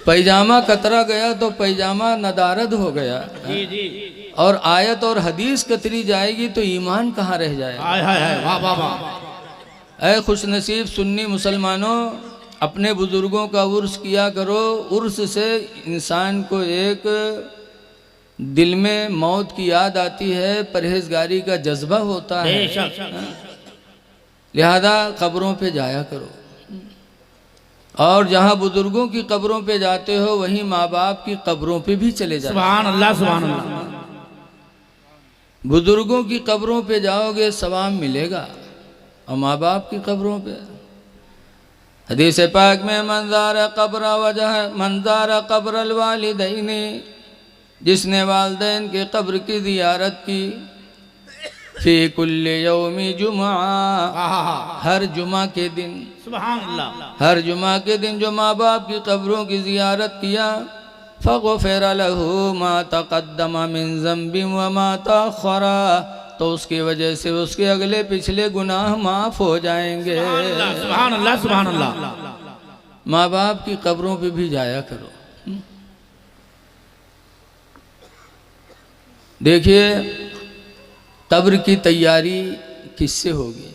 [SPEAKER 1] पैजामा कतरा गया तो पैजामा नदारद हो गया,
[SPEAKER 2] जी जी।
[SPEAKER 1] और आयत और हदीस कतरी जाएगी तो ईमान कहाँ रह जाएगा।
[SPEAKER 2] हाय हाय हाय, वाह वाह वाह।
[SPEAKER 1] ऐ खुशनसीब सुन्नी मुसलमानों, अपने बुजुर्गों का उर्स किया करो। उर्स से इंसान को एक दिल में मौत की याद आती है, परहेजगारी का जज्बा होता है। लिहाजा कब्रों पे जाया करो, और जहाँ बुजुर्गों की कब्रों पे जाते हो वहीं माँ बाप की कब्रों पे भी चले जाओ।
[SPEAKER 2] सुभान अल्लाह सुभान अल्लाह।
[SPEAKER 1] बुजुर्गों की कब्रों पे जाओगे सवाब मिलेगा, और माँ बाप की कब्रों पे। हदीस पाक में मंज़ार कब्र वजह मंज़ार कब्र वालिदैन, जिसने वालिदैन के कब्र की ज़ियारत की, फी कुल्ले यौमी जुमा, हर जुमा के दिन,
[SPEAKER 2] सुभान अल्लाह,
[SPEAKER 1] हर जुमा के दिन जो माँ बाप की कब्रों की ज़ियारत किया, फ़ग़ुफ़िर लहू मा तक़द्दम मिन ज़ंबि व मा तअख़्ख़रा, तो उसकी वजह से उसके अगले पिछले गुनाह माफ़ हो जाएंगे।
[SPEAKER 2] सुभान अल्लाह सुभान अल्लाह।
[SPEAKER 1] माँ बाप की कब्रों पे भी जाया करो। देखिए कब्र की तैयारी किससे होगी।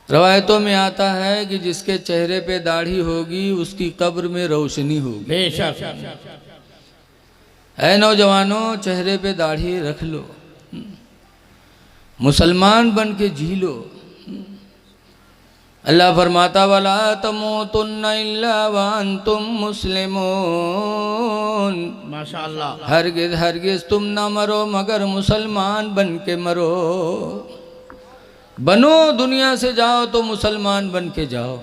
[SPEAKER 1] रवायतों में आता है कि जिसके चेहरे पे दाढ़ी होगी उसकी कब्र में रोशनी होगी।
[SPEAKER 2] बेशक।
[SPEAKER 1] ऐ नौजवानों, चेहरे पे दाढ़ी रख लो, मुसलमान बन के जी लो। अल्लाह फरमाता वला तमूतुन्ना इल्ला व अंतुम मुस्लिमून,
[SPEAKER 2] माशाअल्लाह।
[SPEAKER 1] हरगिज हरगिज तुम ना मरो मगर मुसलमान बन के मरो। बनो, दुनिया से जाओ तो मुसलमान बन के जाओ।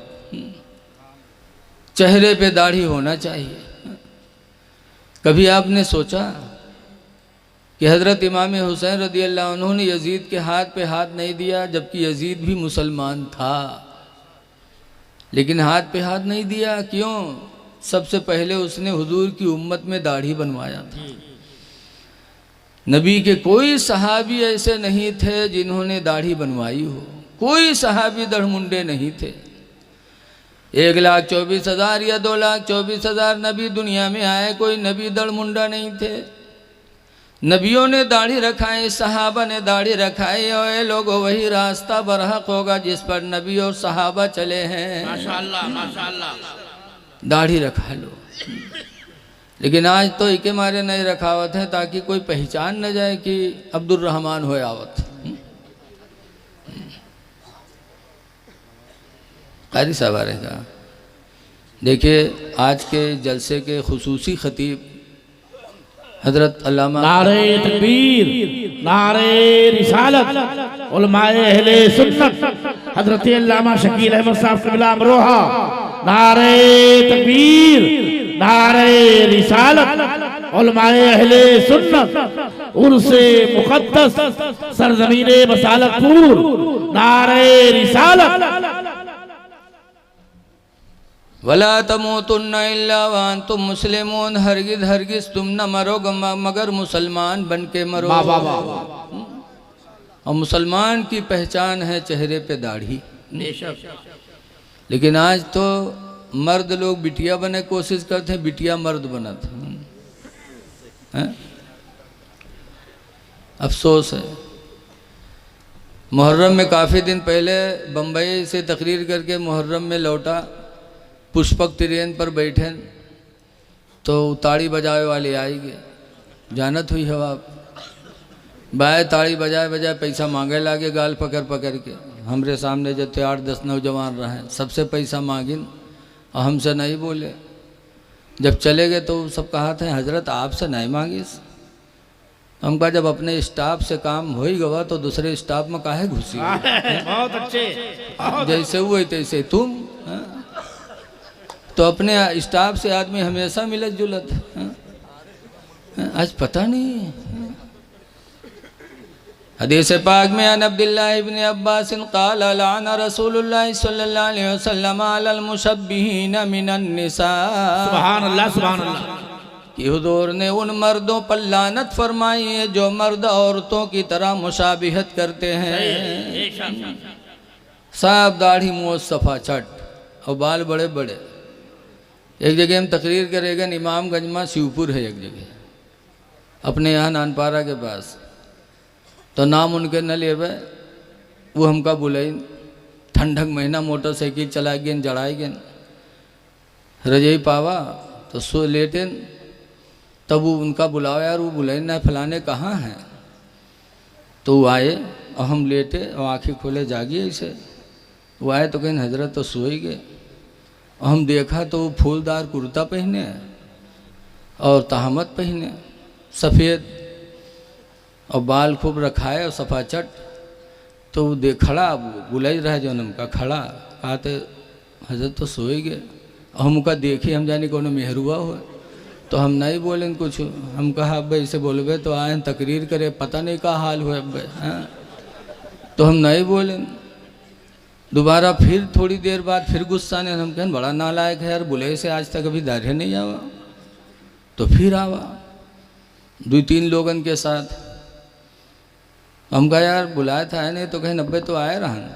[SPEAKER 1] चेहरे पे दाढ़ी होना चाहिए। कभी आपने सोचा कि हज़रत इमाम हुसैन रदी अल्लाह अन्हु ने यजीद के हाथ पे हाथ नहीं दिया, जबकि यजीद भी मुसलमान था, लेकिन हाथ पे हाथ नहीं दिया। क्यों? सबसे पहले उसने हुजूर की उम्मत में दाढ़ी बनवाया था। नबी के कोई सहाबी ऐसे नहीं थे जिन्होंने दाढ़ी बनवाई हो, कोई सहाबी दढ़मुंडे नहीं थे। 1,24,000 या 2,24,000 नबी दुनिया में आए, कोई नबी दढ़मुंडा नहीं थे। नबियों ने दाढ़ी रखाई, सहाबा ने दाढ़ी रखाई, और ये लोग वही रास्ता बरहक होगा जिस पर नबी और सहाबा चले हैं।
[SPEAKER 2] माशाअल्लाह माशाअल्लाह।
[SPEAKER 1] दाढ़ी रखा लो। लेकिन आज तो इके मारे नहीं रखावत है ताकि कोई पहचान न जाए कि अब्दुल रहमान हो आवत। कारी साहब रहेगा। देखिए आज के जलसे के खुसूसी खतीब हजरत अल्लामा
[SPEAKER 2] नारे तकबीर, नारे रिसालत, उलमाए अहले सुन्नत हजरत अल्लामा शकील अहमद साहब क़िबला अमरोहा, नारे तकबीर, नारे रिसालत, उलमाए अहले सुन्नत, उर्से मुक़द्दस सरज़मीने मसालकपुर, नारे रिसालत।
[SPEAKER 1] वला तमूतुन्ना इल्ला व अंतुम मुस्लिमून, हरगिज हरगिज तुम न मरो मगर मुसलमान बन के मरो। और मुसलमान की पहचान है चेहरे पे दाढ़ी। लेकिन आज तो मर्द लोग बिटिया बने कोशिश करते हैं, बिटिया मर्द बनते हैं। अफसोस है। मुहर्रम में काफ़ी दिन पहले बम्बई से तकरीर करके मुहर्रम में लौटा, पुष्पक ट्रेन पर बैठे तो ताड़ी बजावे वाले आई गए। जानत हुई हवा बाय ताड़ी बजाए बजाए पैसा मांगे लागे, गाल पकड़ पकड़ के। हमरे सामने जो 8-10 नौजवान रहे, सबसे पैसा मांगिन और हमसे नहीं बोले। जब चले गए तो सब कहा था हजरत आपसे नहीं मांगिस। हम कहा जब अपने स्टाफ से काम हो ही गवा तो दूसरे स्टाफ में काहे घुसी।
[SPEAKER 2] बहुत अच्छे।
[SPEAKER 1] जैसे हुए तैसे तुम। तो अपने स्टाफ से आदमी हमेशा मिलत जुलत। आज पता नहीं। हदीस पाक में अन अब्दुल्लाह इब्न अब्बास क़ाल लअन रसूलुल्लाह सल्लल्लाहु अलैहि वसल्लम अलल मुशब्बिहीन मिनन निसा।
[SPEAKER 2] सुभान अल्लाह सुभान अल्लाह।
[SPEAKER 1] कि हुजूर ने उन मर्दों पर लानत फरमाई है जो मर्द औरतों की तरह मुशाबिहत करते हैं। साफ दाढ़ी, मुँह सफ़ा, चट और बाल बड़े बड़े। एक जगह हम तकरीर करेगा, इमामगंज में शिवपुर है एक जगह, अपने यहाँ नानपारा के पास। तो नाम उनके न लेवे, वो हमका बुलाई, ठंडक महीना मोटरसाइकिल चला गए, जड़ाई गए, रजई पावा तो सो लेटे। तब वो उनका बुलावा, यार वो बुलाई ना, फलाने कहाँ हैं। तो वो आए और हम लेटे और आँखें खोले जागी ऐसे। वो आए तो कहीं हजरत तो सो ही गए। और हम देखा तो वो फूलदार कुर्ता पहने और तहमत पहने सफ़ेद, और बाल खूब रखाए और सफ़ा चट। तो वो देख खड़ा, वो बुलाई रहा जो उनका खड़ा, कहते हजरत तो सो ही गए। और हम उनका देखे, हम जाने कौन मेहरुआ हो, तो हम नहीं बोलें कुछ। हम कहा अब ऐसे बोलबे तो आए तकरीर करे, पता नहीं का हाल हुआ अब। तो हम नहीं बोलें। दोबारा फिर थोड़ी देर बाद फिर गुस्सा ने, हम कहें बड़ा नालायक है यार, बुले से आज तक अभी दाढ़े नहीं आवा। तो फिर आवा 2-3 लोगन के साथ। हम कहा यार बुलाया था नहीं, तो कहीं 90 तो आए रहन,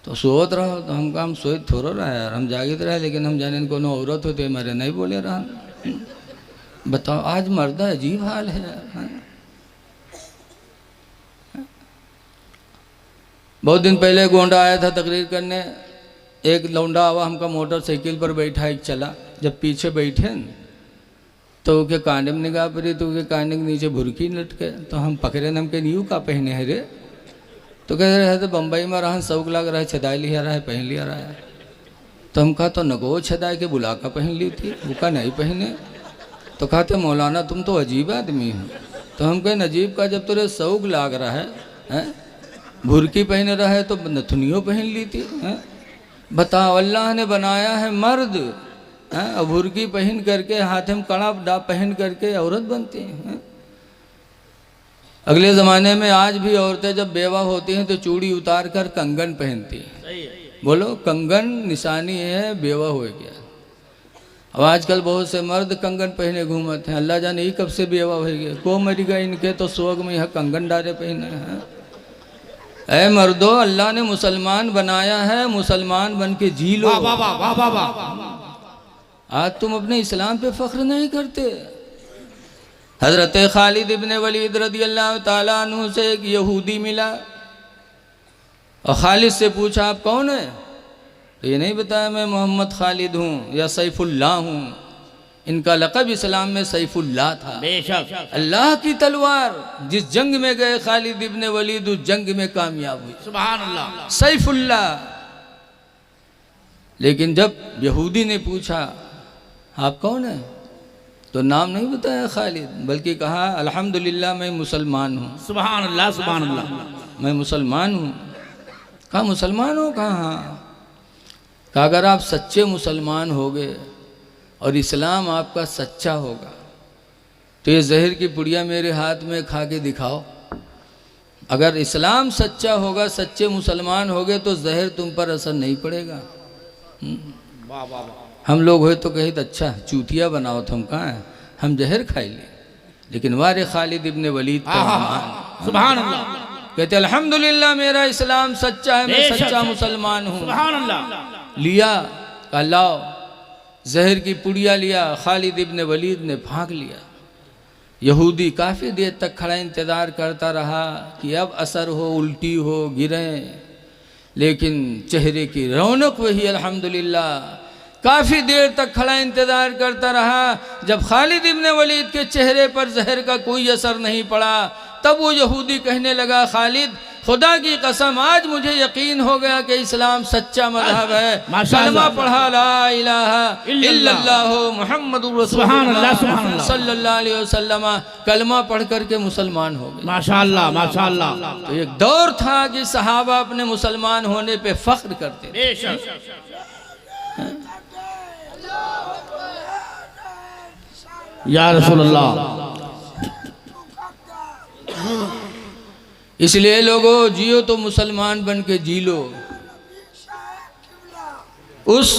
[SPEAKER 1] तो सोत रहो। तो हम कहा हम सोच थोड़ा रहा यार, हम जागित रहे, लेकिन हम जाने कोनो औरत होते हमारे नहीं बोले रहन। बताओ आज मर्दा अजीब हाल है यार। बहुत दिन पहले गोंडा आया था तकरीर करने, एक लौंडा आवा हमका मोटरसाइकिल पर बैठा एक चला। जब पीछे बैठे न तो के कांडे में निगाह पड़ी, तो के कांडे के नीचे भुरकी लटके। तो हम पकड़े न, हम के न्यू का पहने है रे। तो कह रहे तो बम्बई में रहा, शौक लग रहा है, छदाई लिया रहा है, पहन लिया रहा है। तो हम कहा तो नगो छदाई के बुला का पहन ली थी, बुका नहीं पहने। तो कहते मौलाना तुम तो अजीब आदमी हो। तो हम कहें अजीब का, जब तुझे शौक लाग रहा है? भुरकी पहन रहा है तो नथुनियों पहन ली थी। बताओ अल्लाह ने बनाया है मर्द, और भुरकी पहन करके हाथ में कड़ा पहन करके औरत बनती हैं। अगले ज़माने में आज भी औरतें जब बेवा होती हैं तो चूड़ी उतार कर कंगन पहनती हैं। बोलो कंगन निशानी है बेवा हो गया। अब आजकल बहुत से मर्द कंगन पहने घूमते हैं, अल्लाह जाने ही कब से बेवा हो गया। को मर गया इनके तो स्वर्ग में यह कंगन डाले पहने हैं। ऐ मर्दो, अल्लाह ने मुसलमान बनाया है, मुसलमान बन के जी लो। आज तुम अपने इस्लाम पे फख्र नहीं करते। हजरत खालिद इब्ने वलीद रदियल्लाहु ताला अन्हु से एक यहूदी मिला और खालिद से पूछा आप कौन है? तो ये नहीं बताया मैं मोहम्मद खालिद हूँ या सैफुल्लाह हूँ। इनका लक़ब इस्लाम में सैफुल्लाह था। बेशक अल्लाह की तलवार, जिस जंग में गए खालिद इब्ने वलीद उस जंग में कामयाब हुई। सुभान अल्लाह, सैफुल्लाह। लेकिन जब यहूदी ने पूछा आप कौन है, तो नाम नहीं बताया खालिद, बल्कि कहा अल्हम्दुलिल्लाह मैं मुसलमान हूँ। सुभान अल्लाह, सुभान अल्लाह, मैं मुसलमान हूँ। कहा मुसलमान हो? कहा कहा अगर आप सच्चे मुसलमान हो गए और इस्लाम आपका सच्चा होगा तो ये जहर की पुड़िया मेरे हाथ में खा के दिखाओ। अगर इस्लाम सच्चा होगा, सच्चे मुसलमान हो गए तो जहर तुम पर असर नहीं पड़ेगा। हम लोग हो तो कहे तो अच्छा चूतिया बनाओ तुम, कहाँ है हम जहर खाई ले। लेकिन वारे खालिद इब्ने वलीद सुभान अल्लाह कहते अल्हम्दुलिल्लाह मेरा इस्लाम सच्चा है, मैं सच्चा मुसलमान हूँ। सुभान अल्लाह। लिया लाओ जहर की पुड़िया लिया, खालिद इब्ने वलीद ने भाग लिया। यहूदी काफ़ी देर तक खड़ा इंतज़ार करता रहा कि अब असर हो, उल्टी हो, गिरें, लेकिन चेहरे की रौनक वही अल्हम्दुलिल्लाह। काफ़ी देर तक खड़ा इंतज़ार करता रहा। जब खालिद इब्ने वलीद के चेहरे पर जहर का कोई असर नहीं पड़ा, तब वो यहूदी कहने लगा खालिद खुदा की कसम आज मुझे यकीन हो गया कि इस्लाम सच्चा मज़हब है। कलमा पढ़ा ला इलाहा इल्लल्लाह मुहम्मदुर रसूलुल्लाह सल्लल्लाहु अलैहि वसल्लम, कलमा पढ़ करके मुसलमान हो गए। माशाअल्लाह माशाअल्लाह। तो एक दौर था कि सहाबा अपने मुसलमान होने पे फख्र करते थे। या रसूलल्लाह। इसलिए लोगों जियो तो मुसलमान बन के जी लो। उस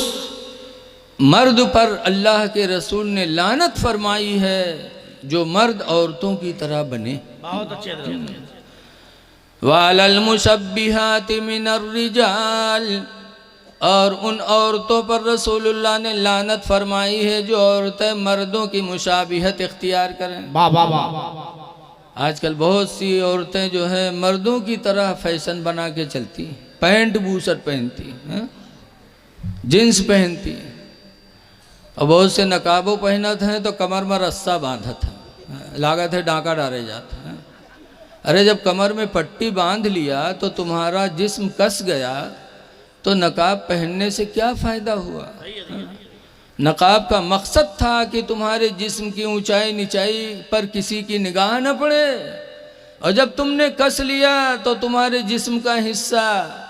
[SPEAKER 1] मर्द पर अल्लाह के रसूल ने लानत फरमाई है जो मर्द औरतों की तरह बने। बहुत अच्छे वालल मुशब्बिहाति मिनर रिजाल और उन औरतों पर रसूलुल्लाह ने लानत फरमाई है जो औरतें मर्दों की मुशाबिहत इख्तियार करें।
[SPEAKER 2] वाह वाह वाह।
[SPEAKER 1] आजकल बहुत सी औरतें जो है मर्दों की तरह फैशन बना के चलती, पैंट बूशर्ट पहनती हैं, जींस पहनती, और बहुत से नकाबों पहनत हैं तो कमर में रस्सा बांधत है, लागत है डांका डाले जाते हैं। अरे जब कमर में पट्टी बांध लिया तो तुम्हारा जिस्म कस गया तो नकाब पहनने से क्या फ़ायदा हुआ? नकाब का मकसद था कि तुम्हारे जिस्म की ऊंचाई नीचाई पर किसी की निगाह न पड़े, और जब तुमने कस लिया तो तुम्हारे जिस्म का हिस्सा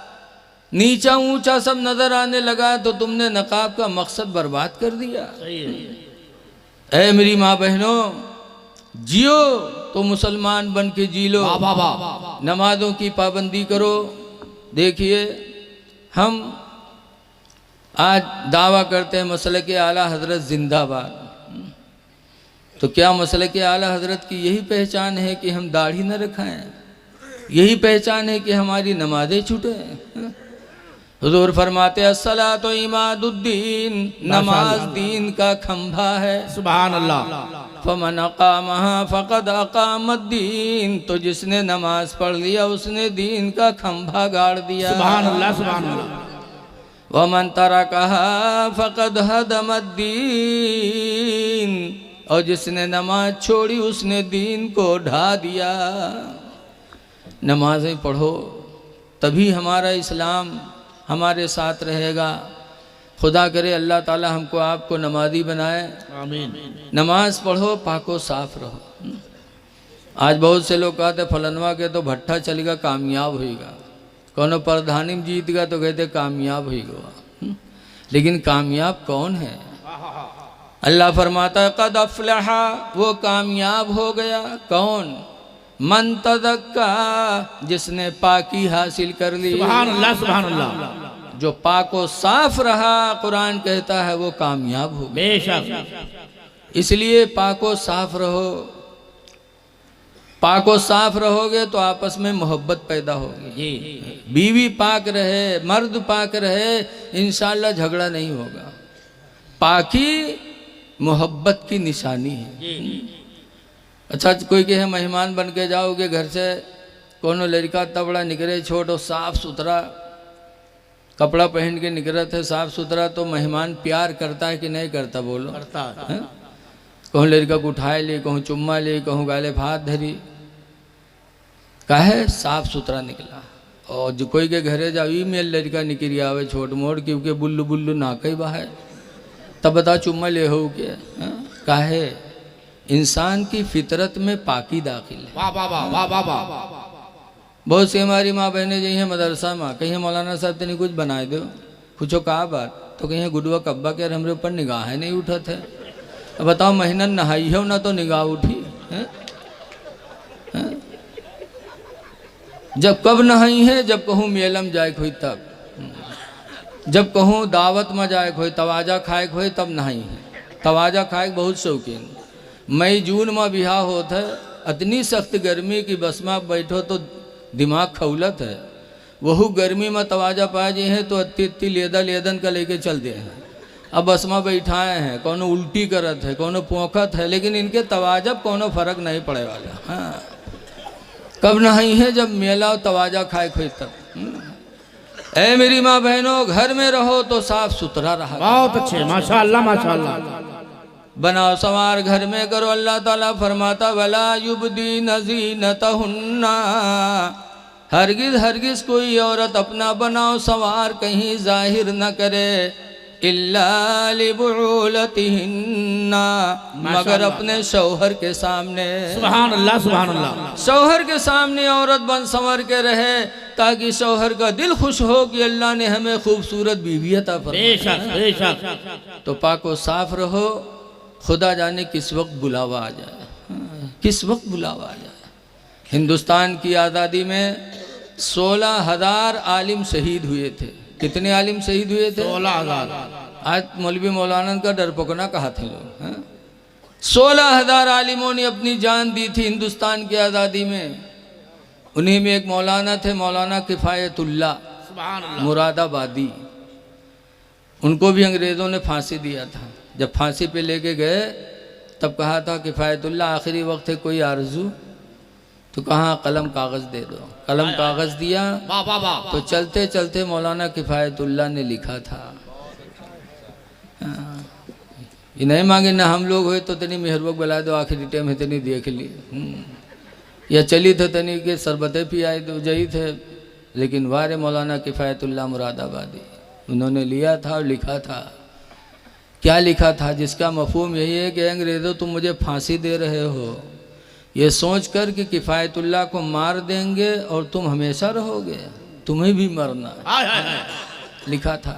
[SPEAKER 1] नीचा ऊंचा सब नज़र आने लगा तो तुमने नकाब का मकसद बर्बाद कर दिया। ऐ मेरी माँ बहनों, जियो तो मुसलमान बन के जी लो,
[SPEAKER 2] वाह वाह वाह।
[SPEAKER 1] नमाजों की पाबंदी करो। देखिए हम आज दावा करते हैं मसले के आला हजरत जिंदाबाद, तो क्या मसले के आला हजरत की यही पहचान है कि हम दाढ़ी न रखाएं? यही पहचान है कि हमारी नमाजें छूटे? हुजूर फरमाते अस्सलातु इमादुद्दीन, नमाज दीन का खंभा है।
[SPEAKER 2] सुभान अल्लाह।
[SPEAKER 1] फमन अकामहा फ़क़द अकामद्दीन, तो जिसने नमाज पढ़ लिया उसने दीन का खंभा गाड़ दिया।
[SPEAKER 2] सुभान अल्लाह सुभान अल्लाह।
[SPEAKER 1] वमन तरकहा फ़क़द हदमद्दीन, और जिसने नमाज छोड़ी उसने दीन को ढा दिया। नमाज़ें पढ़ो तभी हमारा इस्लाम हमारे साथ रहेगा। खुदा करे अल्लाह ताला हमको आपको नमाजी बनाए,
[SPEAKER 2] आमीन।
[SPEAKER 1] नमाज पढ़ो, पाको साफ रहो। आज बहुत से लोग कहते फलनवा के तो भट्ठा चलेगा कामयाब होएगा, कौनो प्रधानी में जीत गया तो कहते कामयाब होएगा, लेकिन कामयाब कौन है? अल्लाह फरमाता है कद अफ़लहा, वो कामयाब हो गया। कौन? मन तज़क्का, जिसने पाकी हासिल कर ली।
[SPEAKER 2] सुभान अल्लाह सुभान अल्लाह।
[SPEAKER 1] जो पाको साफ रहा, कुरान कहता है वो कामयाब हो गया।
[SPEAKER 2] बेशक।
[SPEAKER 1] इसलिए पाको साफ रहो। पाको साफ रहोगे तो आपस में मोहब्बत पैदा होगी।
[SPEAKER 2] जी।
[SPEAKER 1] बीवी पाक रहे, मर्द पाक रहे, इंशाअल्लाह झगड़ा नहीं होगा। पाकी मोहब्बत की निशानी है। अच्छा कोई कहे मेहमान बन के जाओगे घर से, कोनो लड़का तबड़ा निकले छोटो साफ सुथरा कपड़ा पहन के निकला थे साफ सुथरा, तो मेहमान प्यार करता है कि नहीं करता? बोलो।
[SPEAKER 2] करता है।
[SPEAKER 1] कहूँ लड़का को उठाए ले, कहूँ चुम्मा ले, कहूँ गाले भात धरी, काहे साफ सुथरा निकला। और जो कोई के घरे जाओ मेल लड़का निकल आवे छोट मोट, क्योंकि बुल्लू बुल्लू ना कही बाहे, तब बता चुम्मा ले हो के काहे? इंसान की फितरत में पाकी दाखिल है।
[SPEAKER 2] वाह वाह वाह वाह वाह वाह।
[SPEAKER 1] बहुत सी हमारी माँ बहनें जी हैं मदरसा में, कहीं मौलाना साहब तेने कुछ बनाए दो, कुछो कहा बात, तो कहीं गुडुआ कब्बा के हमरे ऊपर निगाहें नहीं उठत है। अब बताओ महीना नहाई हो ना तो निगाह उठी है? जब कब नहाई है? जब कहूँ मेलम जाए खोई तब, जब कहूँ दावत में जाए खोई, तवाजा खाए खोई तब नहाई है। तवाजा खाए बहुत शौकीन। मई जून में बिहार होता है, इतनी सख्त गर्मी की बस में बैठो तो दिमाग खौलत है। वहू गर्मी में तवाजा पाए जी हैं तो अत्ती अत्ती लेदन का लेके चल दे हैं। अब बस में बैठाए हैं, कोनो उल्टी करत है, कोनो पोखत है, लेकिन इनके तवाजा कोनो फर्क नहीं पड़े वाला। हाँ कब नहीं है? जब मेला और तवाजा खाए खोई तब। ऐ मेरी माँ बहनों, घर में रहो तो साफ सुथरा रहा।
[SPEAKER 2] बहुत अच्छे, माशाअल्लाह माशाअल्लाह।
[SPEAKER 1] बनाओ संवार घर में करो। अल्लाह ताला फरमाता वला युबदीन ज़ीनतहुन्ना, हरगिज हरगिज कोई औरत अपना बनाओ संवार कहीं जाहिर न करे, इल्ला लिबुलतिहिन्ना, मगर अपने शौहर के सामने।
[SPEAKER 2] सुभान अल्लाह सुभान अल्लाह।
[SPEAKER 1] शौहर के सामने औरत बन संवर के रहे ताकि शौहर का दिल खुश हो कि अल्लाह ने हमें खूबसूरत बीवी अता फरमाई।
[SPEAKER 2] बेशक बेशक।
[SPEAKER 1] तो पाको साफ रहो, खुदा जाने किस वक्त बुलावा आ जाए, किस वक्त बुलावा आ जाए। हिंदुस्तान की आज़ादी में 16,000 आलिम शहीद हुए थे। कितने आलिम शहीद हुए थे?
[SPEAKER 2] 16,000।
[SPEAKER 1] आज मौलवी मौलाना का डरपोकना कहा थे लोग। 16,000 आलिमों ने अपनी जान दी थी हिंदुस्तान की आज़ादी में। उन्हीं में एक मौलाना थे, मौलाना किफ़ायतुल्लाह
[SPEAKER 2] सुभान अल्लाह।
[SPEAKER 1] मुरादाबादी। उनको भी अंग्रेज़ों ने फांसी दिया था। जब फांसी पे लेके गए तब कहा था किफ़ायतुल्लाह आखिरी वक्त है, कोई आरजू? तो कहा कलम कागज़ दे दो। कलम कागज़ दिया
[SPEAKER 2] वाह वाह वाह।
[SPEAKER 1] तो चलते चलते मौलाना किफ़ायतुल्लाह ने लिखा था। ये नहीं मांगे ना हम लोग हुए तो तनी मेहरबक बुला दो, आखिरी टाइम है तनी देख लिए। या चली थे तनी के शरबतें पियाए तो जई थे, लेकिन वारे मौलाना किफ़ायतुल्लाह मुरादाबादी, उन्होंने लिया था और लिखा था। क्या लिखा था? जिसका मफहूम यही है कि अंग्रेज़ों तुम मुझे फांसी दे रहे हो ये सोच कर कि किफ़ायतुल्लाह को मार देंगे और तुम हमेशा रहोगे, तुम्हें भी मरना। लिखा था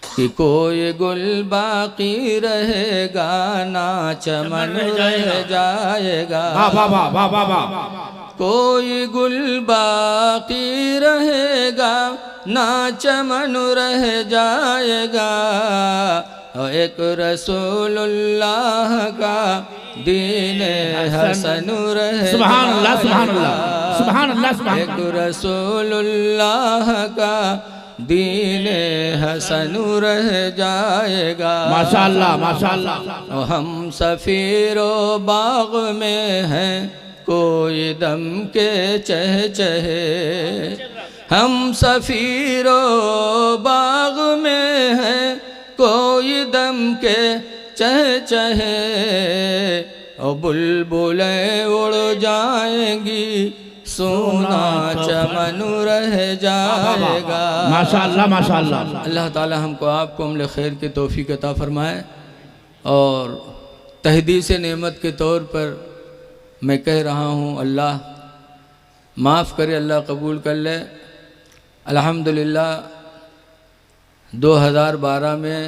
[SPEAKER 1] कि कोई गुल बाकी रहेगा ना चमन रह जाएगा।
[SPEAKER 2] वाह वाह वाह वाह वाह वाह।
[SPEAKER 1] कोई गुल बाकी रहेगा ना चमन रह जाएगा, और एक रसूलुल्लाह का दीन हसन रह
[SPEAKER 2] सुभान अल्लाह सुभान अल्लाह सुभान अल्लाह सुभान।
[SPEAKER 1] एक रसूलुल्लाह का दीन हसन रह जाएगा।
[SPEAKER 2] माशाअल्लाह माशाअल्लाह।
[SPEAKER 1] और हम सफीरो बाग में हैं कोई दम के चहचहे, हम सफीरो बाग में हैं कोई दम के चहचहे, और बुलबुलें उड़ जाएंगी सोना चमन रह जाएगा।
[SPEAKER 2] माशाअल्लाह माशाअल्लाह।
[SPEAKER 1] अल्लाह ताला हमको आपको अमल खैर के तौफीक अता फरमाए। और तहदीस नेमत के तौर पर मैं कह रहा हूँ, अल्लाह माफ़ करे, अल्लाह कबूल कर ले। अल्हम्दुलिल्लाह 2012 में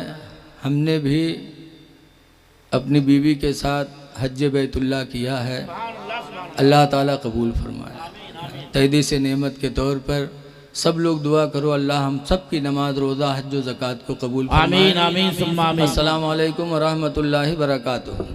[SPEAKER 1] हमने भी अपनी बीवी के साथ हज बैतुल्लाह किया है। अल्लाह ताला कबूल फरमाए। तहदीस नेमत के तौर पर सब लोग दुआ करो, अल्लाह हम सब की नमाज रोज़ा हज व ज़कात को कबूल फरमाए।
[SPEAKER 2] आमीन आमीन सुम्मा आमीन।
[SPEAKER 1] अस्सलामु अलैकुम व रहमतुल्लाहि व बरकातुहू।